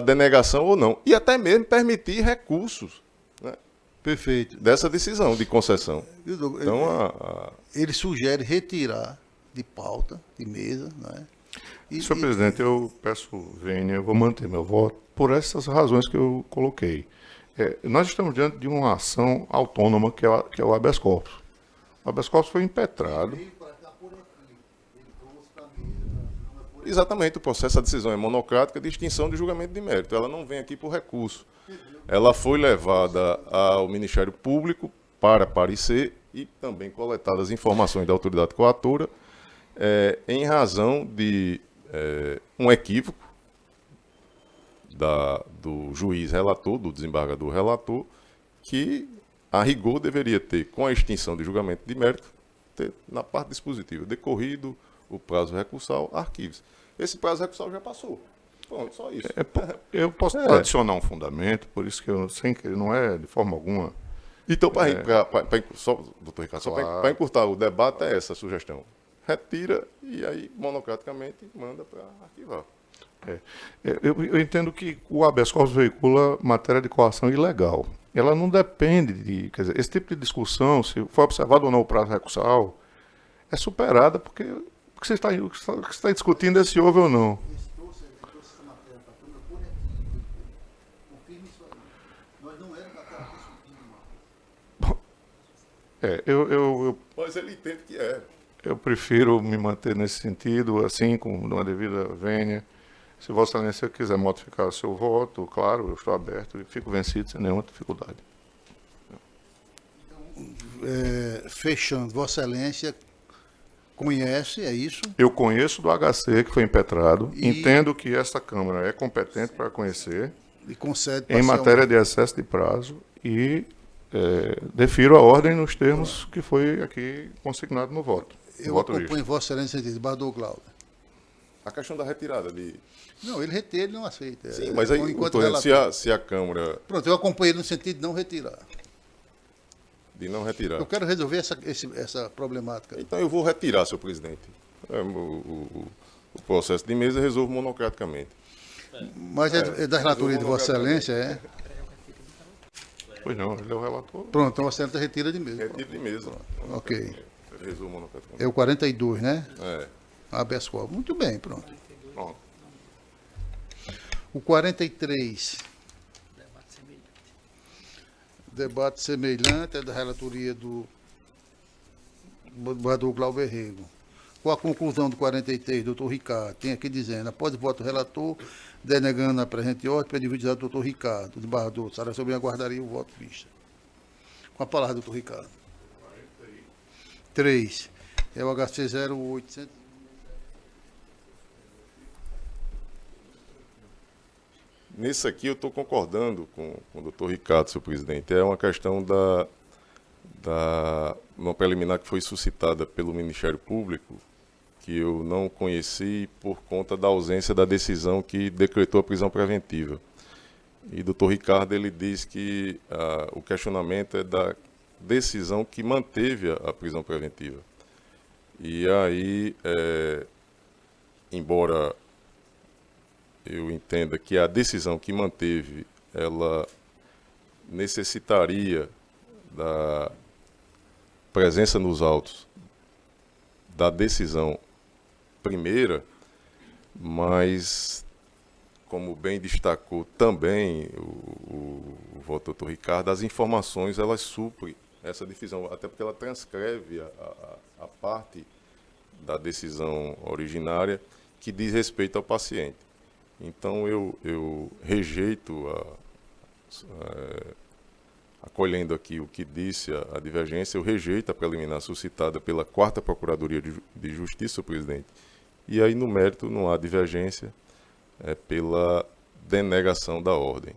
denegação ou não. E até mesmo permitir recursos, né, Perfeito. dessa decisão de concessão. Então, Ele sugere retirar de pauta, de mesa, né? Senhor presidente, eu peço vênia, eu vou manter meu voto por essas razões que eu coloquei. Nós estamos diante de uma ação autônoma que é o habeas corpus. O habeas corpus foi impetrado. Exatamente, o processo, a decisão é monocrática de extinção de julgamento de mérito. Ela não vem aqui por recurso. Ela foi levada ao Ministério Público para parecer e também coletadas informações da autoridade coatora em razão de um equívoco do juiz relator, do desembargador relator, que a rigor deveria ter, com a extinção de julgamento de mérito, ter na parte dispositiva decorrido o prazo recursal, arquivos. Esse prazo recursal já passou. Pronto, só isso. Eu posso adicionar um fundamento, por isso que eu, sem querer, não é de forma alguma. Então, doutor Ricardo, só para encurtar o debate, é essa a sugestão. Retira e aí, monocraticamente, manda para arquivar. Eu entendo que o habeas corpus veicula matéria de coação ilegal. Ela não depende de... Quer dizer, esse tipo de discussão, se for observado ou não o prazo recursal, é superada porque o que você está discutindo é se houve ou não. Mas ele entende que é. Eu prefiro me manter nesse sentido, assim, com uma devida vênia. Se Vossa Excelência quiser modificar o seu voto, claro, eu estou aberto e fico vencido sem nenhuma dificuldade. Fechando, Vossa Excelência conhece, é isso? Eu conheço do HC que foi impetrado, entendo que esta Câmara é competente para conhecer E concede em matéria de excesso de prazo e defiro a ordem nos termos que foi aqui consignado no voto. Eu acompanho Vossa Excelência de Bardou Glauber. A questão da retirada de... Não, ele não aceita. Sim, mas aí, se a Câmara... Pronto, eu acompanho ele no sentido de não retirar. De não retirar. Eu quero resolver essa problemática. Então eu vou retirar, senhor presidente. O processo de mesa eu resolvo monocraticamente. Mas é da relatoria de Vossa Excelência, é? Pois não, ele é o relator. Pronto, então Vossa Excelência retira de mesa. Retiro de mesa. Ok. Resolvo monocraticamente. É o 42, né? É. Habeas corpus. Muito bem, pronto. Pronto. O 43. Debate semelhante é da relatoria do Bardou Glauber Rego. Com a conclusão do 43, doutor Ricardo, tem aqui dizendo, após o voto do relator, denegando a presente ordem, pedido de do doutor Ricardo, do Bardou, Sara Sobrinho aguardaria o voto vista. Com a palavra, doutor Ricardo. 3. É o HC 0800. Nesse aqui eu estou concordando com o doutor Ricardo, senhor presidente. É uma questão uma preliminar que foi suscitada pelo Ministério Público, que eu não conheci por conta da ausência da decisão que decretou a prisão preventiva. E o doutor Ricardo ele diz que o questionamento é da decisão que manteve a prisão preventiva. E aí, embora eu entenda que a decisão que manteve, ela necessitaria da presença nos autos da decisão primeira, mas como bem destacou também o voto doutor Ricardo, as informações elas suprem essa divisão, até porque ela transcreve a parte da decisão originária que diz respeito ao paciente. Então eu rejeito, acolhendo aqui o que disse a divergência, eu rejeito a preliminar suscitada pela 4ª Procuradoria de Justiça, presidente. E aí, no mérito, não há divergência pela denegação da ordem.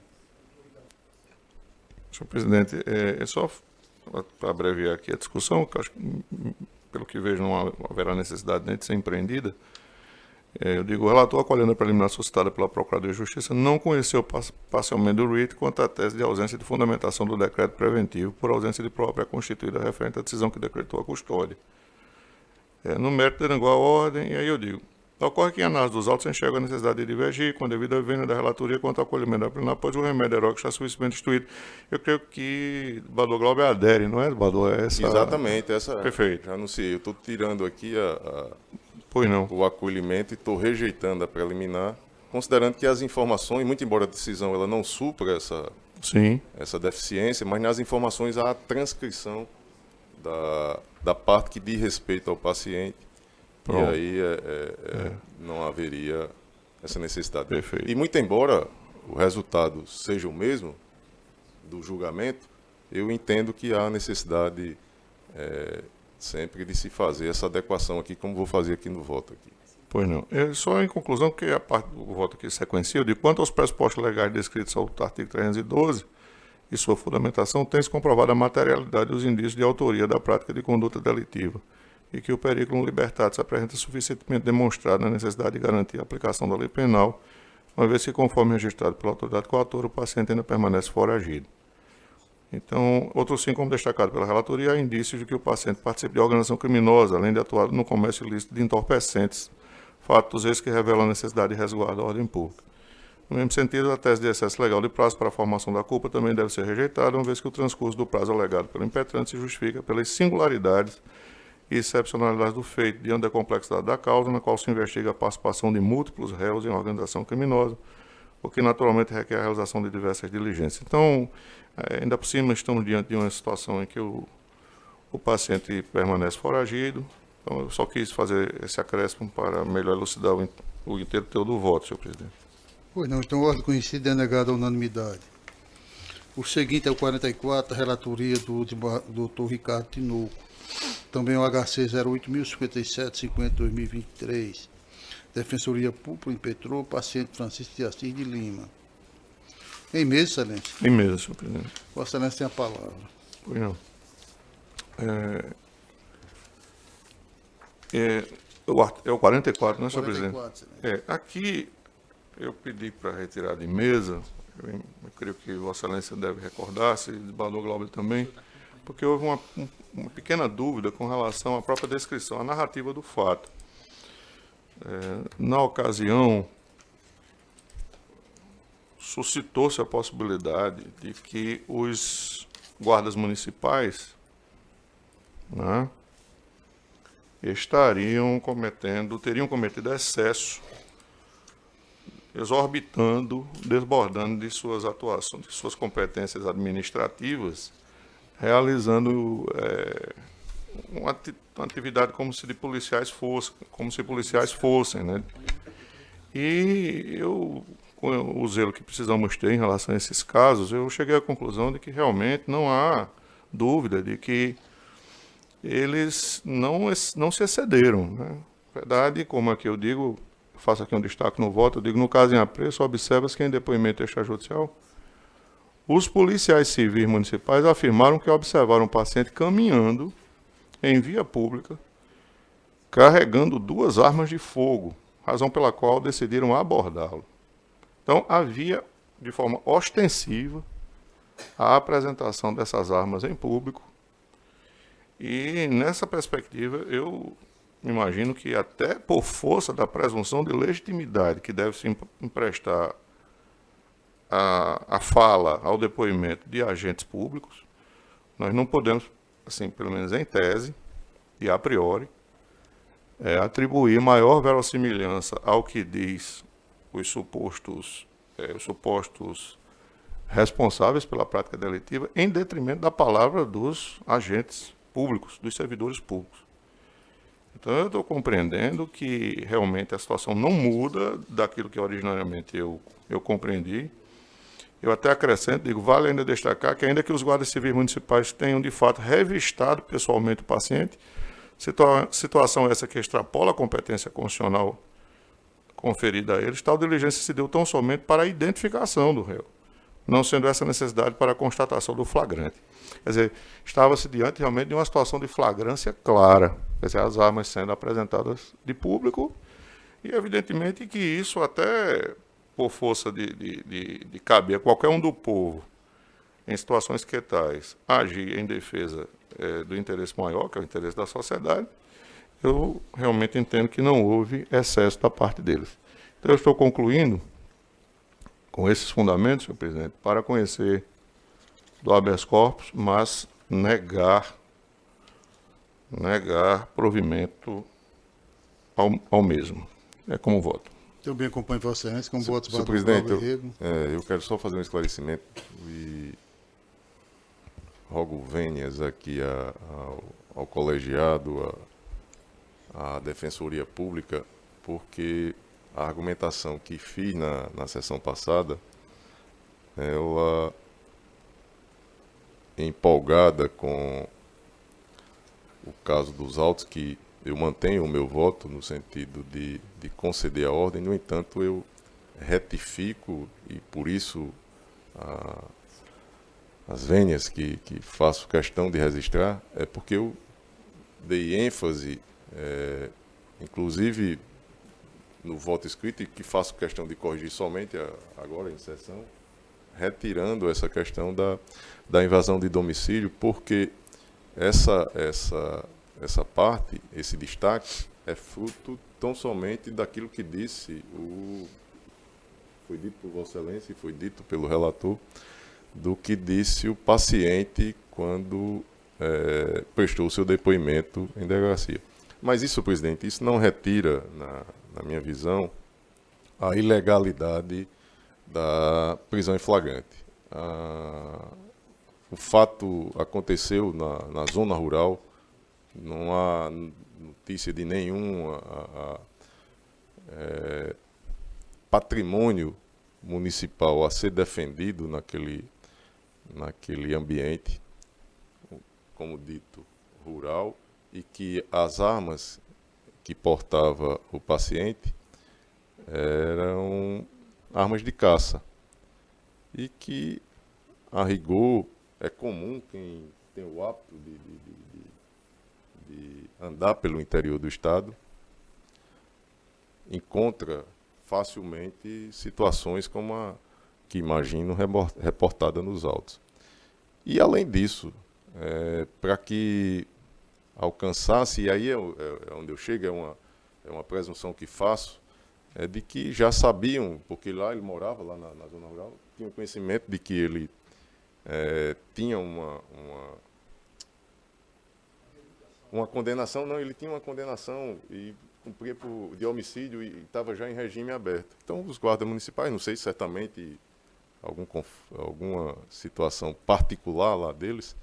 Senhor presidente, é só para abreviar aqui a discussão, que eu acho que, pelo que vejo, não haverá necessidade nem de ser empreendida. Eu digo, o relator, acolhendo a preliminar suscitada pela Procuradoria de Justiça, não conheceu parcialmente do RIT quanto à tese de ausência de fundamentação do decreto preventivo por ausência de prova pré-constituída referente à decisão que decretou a custódia. No mérito, denegou a ordem, e aí eu digo, ocorre que em análise dos autos se enxerga a necessidade de divergir com a devida vênia da relatoria quanto ao acolhimento da preliminar, pois o remédio heróico está suficientemente instituído. Eu creio que Bador Glauber adere, não é, Bador? Exatamente, essa. Perfeito. Já anunciei, eu estou tirando aqui Pois não. o acolhimento e estou rejeitando a preliminar, considerando que as informações, muito embora a decisão ela não supra essa deficiência, mas nas informações há a transcrição da parte que diz respeito ao paciente. Pronto. E aí não haveria essa necessidade. Perfeito. E muito embora o resultado seja o mesmo do julgamento, eu entendo que há necessidade sempre de se fazer essa adequação aqui, como vou fazer aqui no voto. Aqui. Pois não. Só em conclusão, porque a parte do voto aqui sequencia, de quanto aos pressupostos legais descritos ao artigo 312 e sua fundamentação, tem-se comprovado a materialidade dos indícios de autoria da prática de conduta delitiva e que o periculum libertatis apresenta suficientemente demonstrado na necessidade de garantir a aplicação da lei penal, uma vez que, conforme registrado pela autoridade coatora, o paciente ainda permanece foragido. Então, outro sim, como destacado pela relatoria, há indícios de que o paciente participa de organização criminosa, além de atuar no comércio ilícito de entorpecentes, fatos esses que revelam a necessidade de resguardo da ordem pública. No mesmo sentido, a tese de excesso legal de prazo para a formação da culpa também deve ser rejeitada, uma vez que o transcurso do prazo alegado pelo impetrante se justifica pelas singularidades e excepcionalidades do feito, diante da complexidade da causa, na qual se investiga a participação de múltiplos réus em organização criminosa, o que naturalmente requer a realização de diversas diligências. Então, ainda por cima, estamos diante de uma situação em que o paciente permanece foragido. Então, eu só quis fazer esse acréscimo para melhor elucidar o inteiro teor do voto, senhor presidente. Pois não, então ordem conhecida e denegada a unanimidade. O seguinte é o 44, a relatoria do doutor Ricardo Tinoco. Também o HC 08.057-50-2023. Defensoria Pública impetrou paciente Francisco de Assis de Lima. Em mesa, excelência? Em mesa, senhor presidente. Vossa excelência tem a palavra. Pois não. É o 44, não é, senhor presidente? Aqui eu pedi para retirar de mesa, eu creio que Vossa Excelência deve recordar-se, de Bador Glauber também, porque houve uma pequena dúvida com relação à própria descrição, à narrativa do fato. Na ocasião, suscitou-se a possibilidade de que os guardas municipais, né, teriam cometido excesso, exorbitando, desbordando de suas atuações, de suas competências administrativas, realizando uma atividade como se policiais fossem, né? E eu, com o zelo que precisamos ter em relação a esses casos, eu cheguei à conclusão de que realmente não há dúvida de que eles não se excederam, né? Na verdade, como aqui eu digo, faço aqui um destaque no voto, eu digo, no caso em apreço, observa-se que em depoimento extrajudicial, os policiais civis municipais afirmaram que observaram um paciente caminhando em via pública, carregando 2 armas de fogo, razão pela qual decidiram abordá-lo. Então, havia, de forma ostensiva, a apresentação dessas armas em público, e nessa perspectiva, eu imagino que até por força da presunção de legitimidade que deve se emprestar a fala, ao depoimento de agentes públicos, nós não podemos, assim, pelo menos em tese e a priori, atribuir maior verossimilhança ao que diz os supostos responsáveis pela prática delitiva em detrimento da palavra dos agentes públicos, dos servidores públicos. Então, eu estou compreendendo que realmente a situação não muda daquilo que originariamente eu compreendi. Eu até acrescento, digo, vale ainda destacar que ainda que os guardas civis municipais tenham, de fato, revistado pessoalmente o paciente, situação essa que extrapola a competência constitucional conferida a eles, tal diligência se deu tão somente para a identificação do réu, não sendo essa necessidade para a constatação do flagrante. Quer dizer, estava-se diante realmente de uma situação de flagrância clara, quer dizer, as armas sendo apresentadas de público, e evidentemente que isso até, por força de caber a qualquer um do povo, em situações que tais, agir em defesa do interesse maior, que é o interesse da sociedade, eu realmente entendo que não houve excesso da parte deles. Então, eu estou concluindo com esses fundamentos, senhor presidente, para conhecer do habeas corpus, mas negar provimento ao mesmo. É como voto. Também acompanho Vossa Excelência, como voto Senhor presidente, eu quero só fazer um esclarecimento e rogo vênias aqui ao colegiado, à Defensoria Pública, porque a argumentação que fiz na sessão passada, ela, empolgada com o caso dos autos, que eu mantenho o meu voto no sentido de conceder a ordem, no entanto, eu retifico, e por isso as vênias que faço questão de registrar, é porque eu dei ênfase, inclusive no voto escrito, e que faço questão de corrigir somente agora em sessão, retirando essa questão da invasão de domicílio, porque essa parte, esse destaque, é fruto tão somente daquilo que foi dito por Vossa Excelência e foi dito pelo relator, do que disse o paciente quando prestou o seu depoimento em delegacia. Mas isso, presidente, isso não retira, na minha visão, a ilegalidade da prisão em flagrante. O fato aconteceu na zona rural, não há notícia de nenhum patrimônio municipal a ser defendido naquele ambiente, como dito, rural, e que as armas que portava o paciente eram armas de caça, e que, a rigor, é comum quem tem o hábito de andar pelo interior do estado encontra facilmente situações como a que imagino reportada nos autos. E, além disso, para que alcançasse, e aí é onde eu chego, é uma presunção que faço, de que já sabiam, porque lá ele morava, lá na zona rural, tinham conhecimento de que ele tinha uma condenação, não, ele tinha uma condenação e cumpria de homicídio e estava já em regime aberto. Então, os guardas municipais, não sei, certamente alguma situação particular lá deles,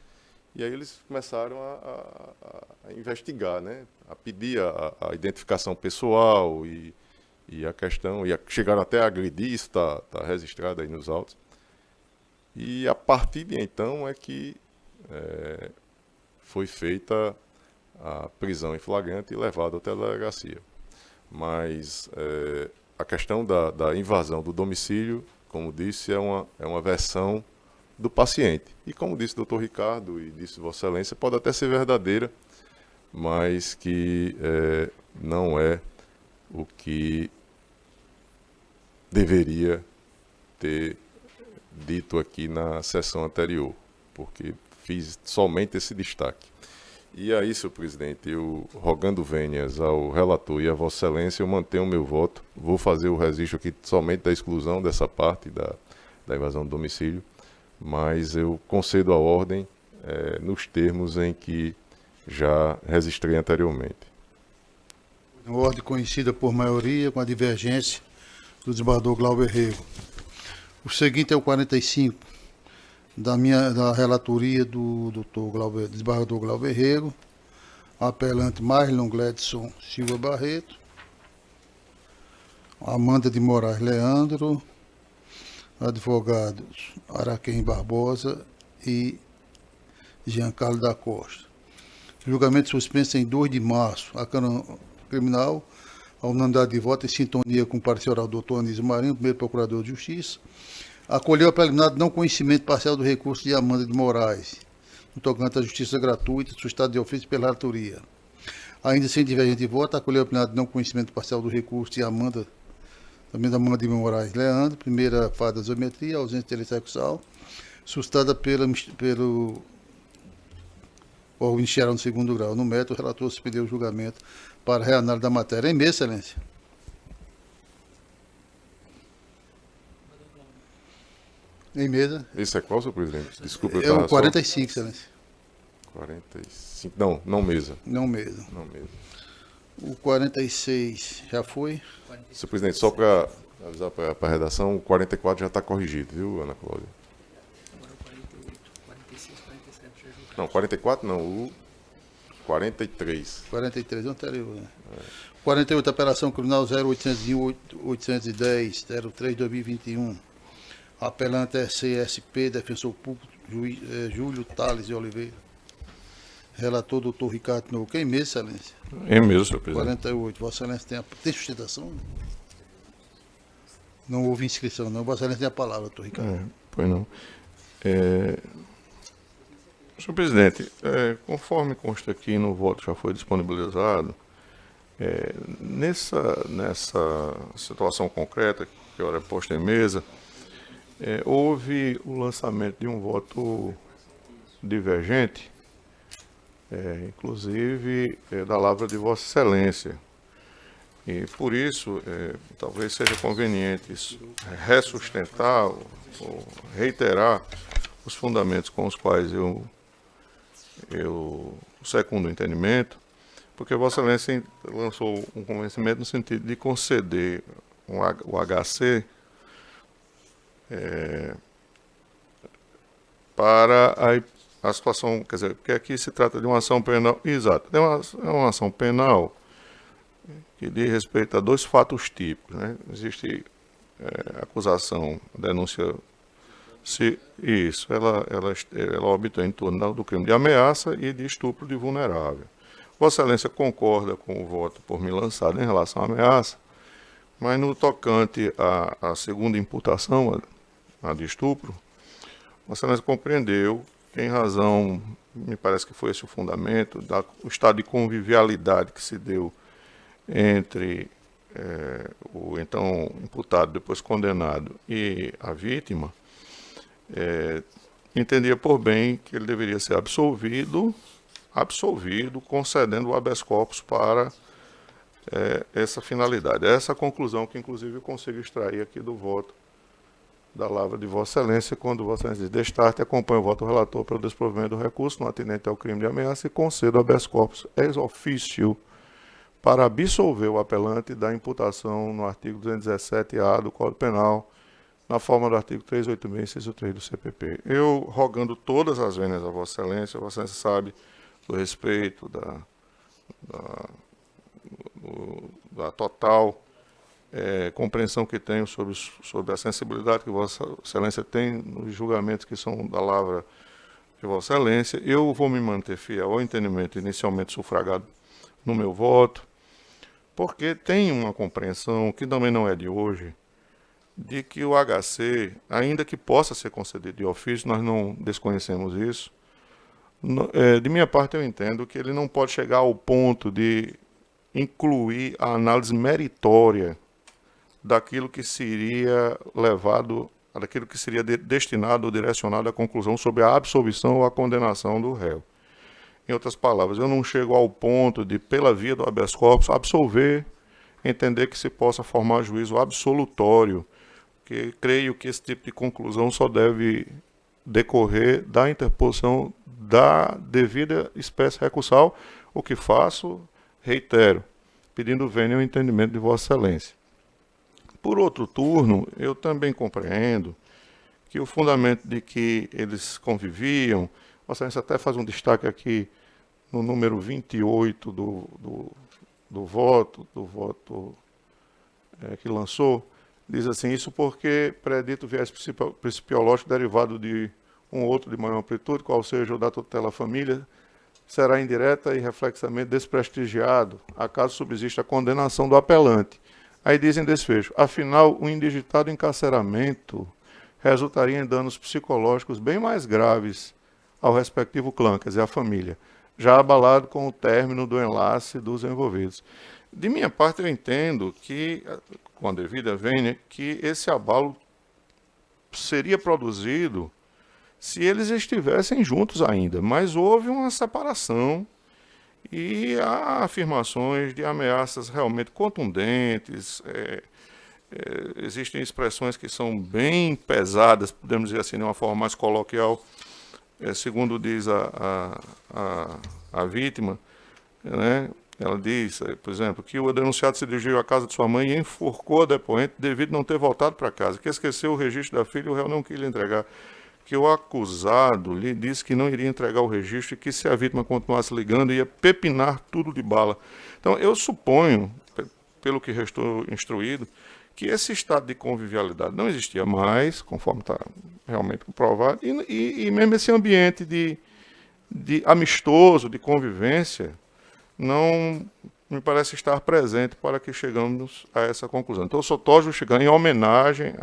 e aí eles começaram a investigar, né? A pedir a identificação pessoal e a questão, e chegaram até a agredir, isso está registrado aí nos autos. E a partir de então é que foi feita a prisão em flagrante e levado até a delegacia. Mas a questão da invasão do domicílio, como disse, é uma versão do paciente. E como disse o doutor Ricardo e disse Vossa Excelência, pode até ser verdadeira, mas que não é o que deveria ter dito aqui na sessão anterior, porque fiz somente esse destaque. E aí, senhor presidente, eu, rogando vênias ao relator e a Vossa Excelência, eu mantenho o meu voto. Vou fazer o registro aqui somente da exclusão dessa parte da invasão do domicílio, mas eu concedo a ordem nos termos em que já registrei anteriormente. Uma ordem conhecida por maioria, com a divergência do desembargador Glauber Rego. O seguinte é o 45, da relatoria do desembargador Glauber Rego, apelante Marlon Gledson Silva Barreto, Amanda de Moraes Leandro, advogados Araquém Barbosa e Giancarlo da Costa. Julgamento suspenso em 2 de março. A Câmara Criminal, a unanimidade de voto em sintonia com o parecer oral do Dr. Anísio Marinho, primeiro procurador de Justiça, acolheu a preliminar de não conhecimento parcial do recurso de Amanda de Moraes, no tocante à justiça gratuita, suscitado de ofício pela relatoria. Ainda sem divergente de voto, acolheu a preliminar de não conhecimento parcial do recurso de Amanda, também da Amanda de Moraes Leandro, primeira fase da zoometria, ausência de telesexual, suscitada pelo órgão ministerial no 2º grau. No mérito, o relator suspendeu o julgamento para reanálise da matéria. Em mesa, excelência. Em mesa. Esse é qual, senhor presidente? Desculpa, eu É o estava 45, excelência. 45. Não, não mesa. Não mesa. Não mesa. O 46 já foi. Senhor presidente, só para avisar para a redação, o 44 já está corrigido, viu, Ana Cláudia? Não, 44 não, o 43. 43 é o anterior, né? 48, Apelação Criminal 0801-810-03-2021. Apelante é CSP, Defensor Público, Júlio Tales de Oliveira. Relator, doutor Ricardo Novo. Em mesa, excelência. Em mesa, senhor presidente. 48. Vossa excelência tem sustentação? Não houve inscrição, não. Vossa excelência tem a palavra, doutor Ricardo. Pois não. Senhor presidente, conforme consta aqui no voto já foi disponibilizado, nessa situação concreta, que agora é posta em mesa, houve o lançamento de um voto divergente, inclusive da lavra de Vossa Excelência. E por isso, talvez seja conveniente ressustentar ou reiterar os fundamentos com os quais eu secundo o entendimento, porque Vossa Excelência lançou um convencimento no sentido de conceder o HC para a situação, quer dizer, porque aqui se trata de uma ação penal, exato, é uma ação penal que diz respeito a 2 fatos típicos, né? Existe acusação, denúncia. Ela obtém em torno do crime de ameaça e de estupro de vulnerável. Vossa Excelência concorda com o voto por mim lançado em relação à ameaça, mas no tocante à segunda imputação, a de estupro, Vossa Excelência compreendeu que, em razão, me parece que foi esse o fundamento, do estado de convivialidade que se deu entre o então imputado, depois condenado, e a vítima, entendia por bem que ele deveria ser absolvido, concedendo o habeas corpus para essa finalidade. Essa é a conclusão que, inclusive, eu consigo extrair aqui do voto da lavra de Vossa Excelência, quando Vossa Excelência diz: destarte, acompanha o voto do relator pelo desprovimento do recurso no atinente ao crime de ameaça e conceda o habeas corpus ex officio para absolver o apelante da imputação no artigo 217-A do Código Penal, na forma do artigo 386, inciso 3 do CPP. Eu, rogando todas as vênias a Vossa Excelência sabe do respeito, da total compreensão que tenho sobre a sensibilidade que Vossa Excelência tem nos julgamentos que são da lavra de Vossa Excelência. Eu vou me manter fiel ao entendimento inicialmente sufragado no meu voto, porque tem uma compreensão, que também não é de hoje, de que o HC, ainda que possa ser concedido de ofício, nós não desconhecemos isso. De minha parte, eu entendo que ele não pode chegar ao ponto de incluir a análise meritória daquilo que seria levado, daquilo que seria destinado ou direcionado à conclusão sobre a absolvição ou a condenação do réu. Em outras palavras, eu não chego ao ponto de, pela via do habeas corpus, absolver, entender que se possa formar juízo absolutório, que creio que esse tipo de conclusão só deve decorrer da interposição da devida espécie recursal, o que faço, reitero, pedindo vênia ao entendimento de Vossa Excelência. por outro turno, eu também compreendo que o fundamento de que eles conviviam, Vossa Excelência até faz um destaque aqui no número 28 do voto que lançou, diz assim, isso porque predito viés principiológico derivado de um outro de maior amplitude, qual seja o da tutela à família, será indireta e reflexamente desprestigiado, acaso subsista a condenação do apelante. Aí dizem desfecho, afinal, o indigitado encarceramento resultaria em danos psicológicos bem mais graves ao respectivo clã, quer dizer, a família, já abalado com o término do enlace dos envolvidos. De minha parte, eu entendo que, com a devida vênia, que esse abalo seria produzido se eles estivessem juntos ainda, mas houve uma separação e há afirmações de ameaças realmente contundentes, existem expressões que são bem pesadas, podemos dizer assim, de uma forma mais coloquial, segundo diz a vítima, né? Ela diz, por exemplo, que o denunciado se dirigiu à casa de sua mãe e enforcou a depoente devido a não ter voltado para casa, que esqueceu o registro da filha e o réu não quis lhe entregar, que o acusado lhe disse que não iria entregar o registro e que se a vítima continuasse ligando ia pepinar tudo de bala. Então, eu suponho, pelo que restou instruído, que esse estado de convivialidade não existia mais, conforme está realmente comprovado, e mesmo esse ambiente de amistoso, de convivência, não me parece estar presente para que chegamos a essa conclusão. Então, eu só estou justificando em homenagem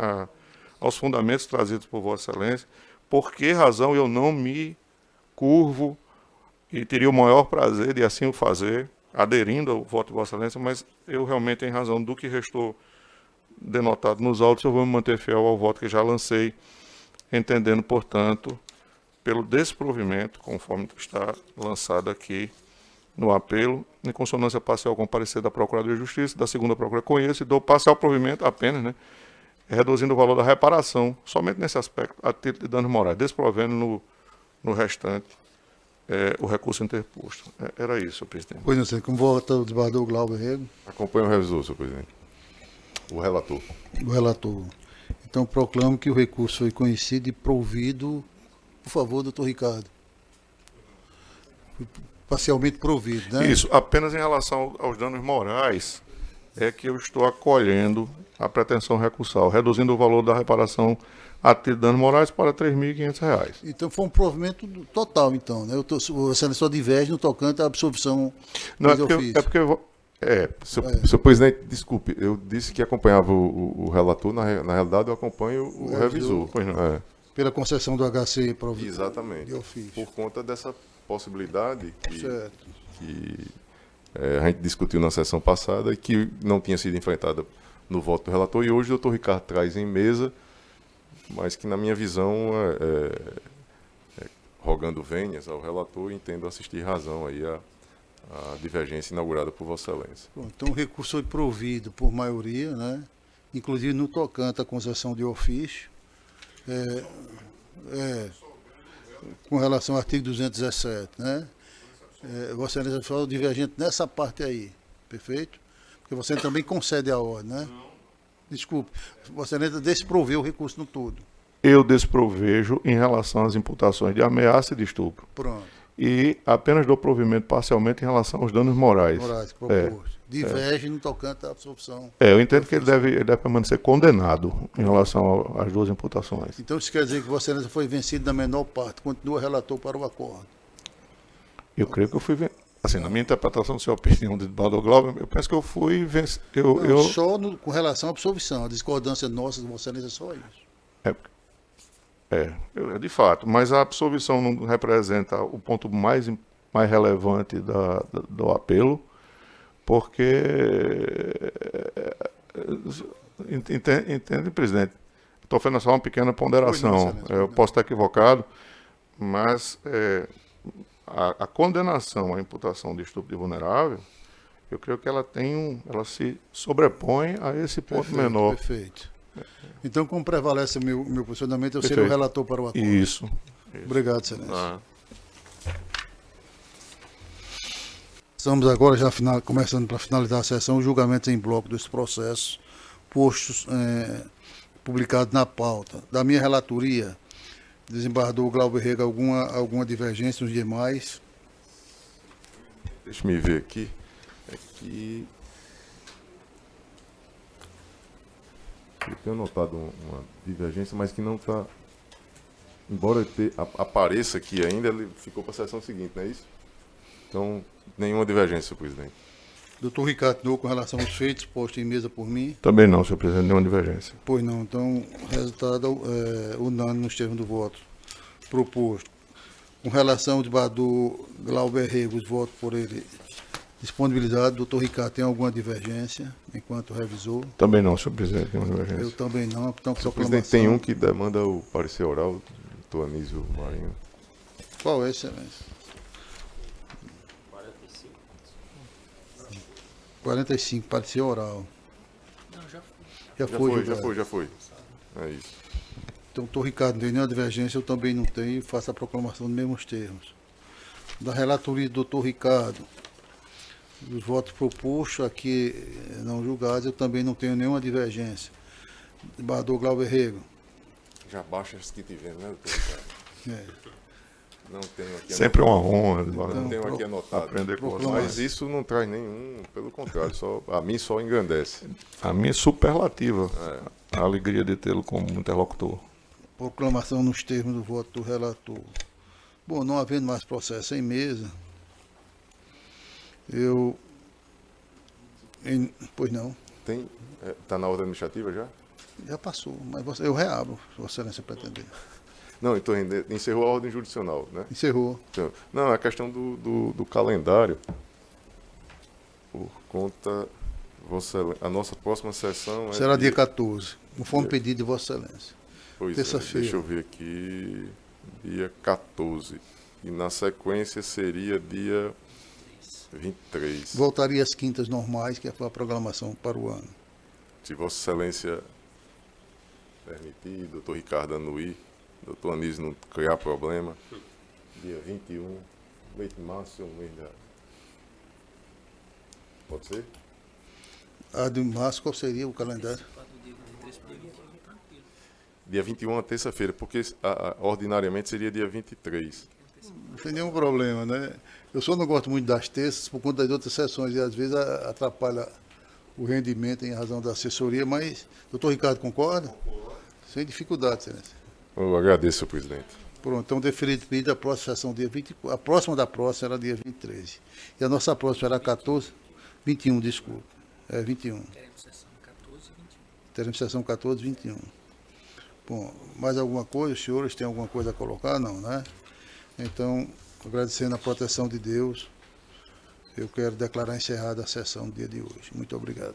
aos fundamentos trazidos por Vossa Excelência, por que razão eu não me curvo e teria o maior prazer de assim o fazer, aderindo ao voto de Vossa Excelência, mas eu realmente, em razão do que restou denotado nos autos, eu vou me manter fiel ao voto que já lancei, entendendo, portanto, pelo desprovimento, conforme está lançado aqui no apelo, em consonância parcial com o parecer da Procuradoria de Justiça, da segunda Procuradoria conheço e dou parcial provimento apenas, né, reduzindo o valor da reparação, somente nesse aspecto, a título de danos morais, desprovendo no restante o recurso interposto. Era isso, senhor presidente. Pois não sei, como vota o desembargador Glauber Rego? Acompanho o revisor, senhor presidente. O relator. O relator. Então, proclamo que o recurso foi conhecido e provido. Por favor, doutor Ricardo. Parcialmente provido, né? Isso, apenas em relação aos danos morais é que eu estou acolhendo a pretensão recursal, reduzindo o valor da reparação a título de danos morais para R$ 3.500. Então foi um provimento total, então, né? Você só diverge no tocante à absolvição não, do ofício. Senhor presidente, desculpe, eu disse que acompanhava o relator, na realidade eu acompanho o revisor. Pois não. Pela concessão do HC exatamente, de ofício. por conta dessa possibilidade Certo. que a gente discutiu na sessão passada e que não tinha sido enfrentada no voto do relator, e hoje o doutor Ricardo traz em mesa, mas que na minha visão, rogando vênias ao relator, entendo assistir razão aí a divergência inaugurada por Vossa Excelência. Bom, então o recurso foi provido por maioria, né? Inclusive no tocante à concessão de ofício, com relação ao artigo 217, né? Vossa Excelência falou divergente nessa parte aí, perfeito? Porque você também concede a ordem, né? Desculpe, Vossa Excelência desproveu o recurso no todo. Eu desprovejo em relação às imputações de ameaça e de estupro. Pronto. E apenas dou provimento parcialmente em relação aos danos morais. Propostos. Diverge no tocante à absolvição. Eu entendo que ele deve permanecer condenado em relação às duas imputações. Então isso quer dizer que Vossa Excelência foi vencido na menor parte, continua relator para o acordo. Eu creio que eu fui vencido. Assim, na minha interpretação da sua opinião de Baldo Glauber, eu penso que eu fui vencido. Só com relação à absolvição, a discordância nossa de Vossa Excelência é só isso. De fato, mas a absolvição não representa o ponto mais relevante do apelo, porque, entende, presidente? Estou fazendo só uma pequena ponderação. Eu posso estar equivocado, mas a condenação à imputação de estupro de vulnerável, eu creio que ela se sobrepõe a esse ponto menor. Perfeito. Então, como prevalece meu posicionamento, eu serei o relator para o acordo. Isso. Obrigado, Excelência. Estamos agora já começando para finalizar a sessão, os julgamentos em bloco desse processo. postos publicados na pauta. Da minha relatoria, desembargador Glauber Rego, alguma divergência nos demais? Deixa eu me ver aqui. Aqui. Eu tenho notado uma divergência, mas que não está. Embora apareça aqui ainda, ele ficou para a sessão seguinte, não é isso? Então, nenhuma divergência, presidente. Doutor Ricardo Tinoco, com relação aos feitos postos em mesa por mim? Também não, senhor presidente, nenhuma divergência. Pois não. Então, resultado unânime nos termos do voto proposto. Com relação ao desembargador Glauber Rego, os votos por ele disponibilizados. Doutor Ricardo, tem alguma divergência enquanto revisor? Também não, senhor presidente, nenhuma Eu divergência. também não. Então, Senhor presidente, tem um que demanda o parecer oral, doutor Anísio Marinho. Qual é, excelência? 45, parecer oral. Não, já foi. Já foi. É isso. Então, doutor Ricardo, não tem nenhuma divergência, eu também não tenho, e faço a proclamação nos mesmos termos. Da relatoria do doutor Ricardo, dos votos propostos aqui não julgados, eu também não tenho nenhuma divergência. Desembargador Glauber Rego. Já baixa as que tivemos, né, doutor Ricardo? É. Não tenho aqui Sempre uma anotado. honra, Não tenho aqui anotado. aprender com Proclama- Mas isso não traz nenhum, pelo contrário, a mim só engrandece. A minha superlativa, a alegria de tê-lo como interlocutor. Proclamação nos termos do voto do relator. Bom, não havendo mais processo em mesa, pois não, Está na ordem administrativa já? já passou, mas eu reabro, se Vossa Excelência pretender. Não, então encerrou a ordem jurisdicional, né? Encerrou. Então, não, é a questão do calendário. Por conta. A nossa próxima sessão Será dia 14, conforme pedido de Vossa Excelência. Pois terça-feira. Deixa eu ver aqui. Dia 14. E na sequência seria dia 23. Voltaria às quintas normais, que foi a programação para o ano. Se Vossa Excelência permitir, doutor Ricardo Anuí, doutor Anísio não criar problema. Dia 21, mês de março, mês da. Pode ser? A de março, qual seria o calendário? Dia 21 é terça-feira, porque ordinariamente seria dia 23. Não tem nenhum problema, né? Eu só não gosto muito das terças por conta das outras sessões e às vezes atrapalha o rendimento em razão da assessoria, mas doutor Ricardo concorda? Sem dificuldade, Excelência. Eu agradeço, senhor presidente. Pronto, então deferido pedido a próxima sessão dia 24. A próxima da próxima era dia 23. E a nossa próxima era 21, desculpa. É 21. Teremos sessão 14 e 21. Bom, mais alguma coisa? Os senhores têm alguma coisa a colocar? Não, né? Então, agradecendo a proteção de Deus, eu quero declarar encerrada a sessão do dia de hoje. Muito obrigado.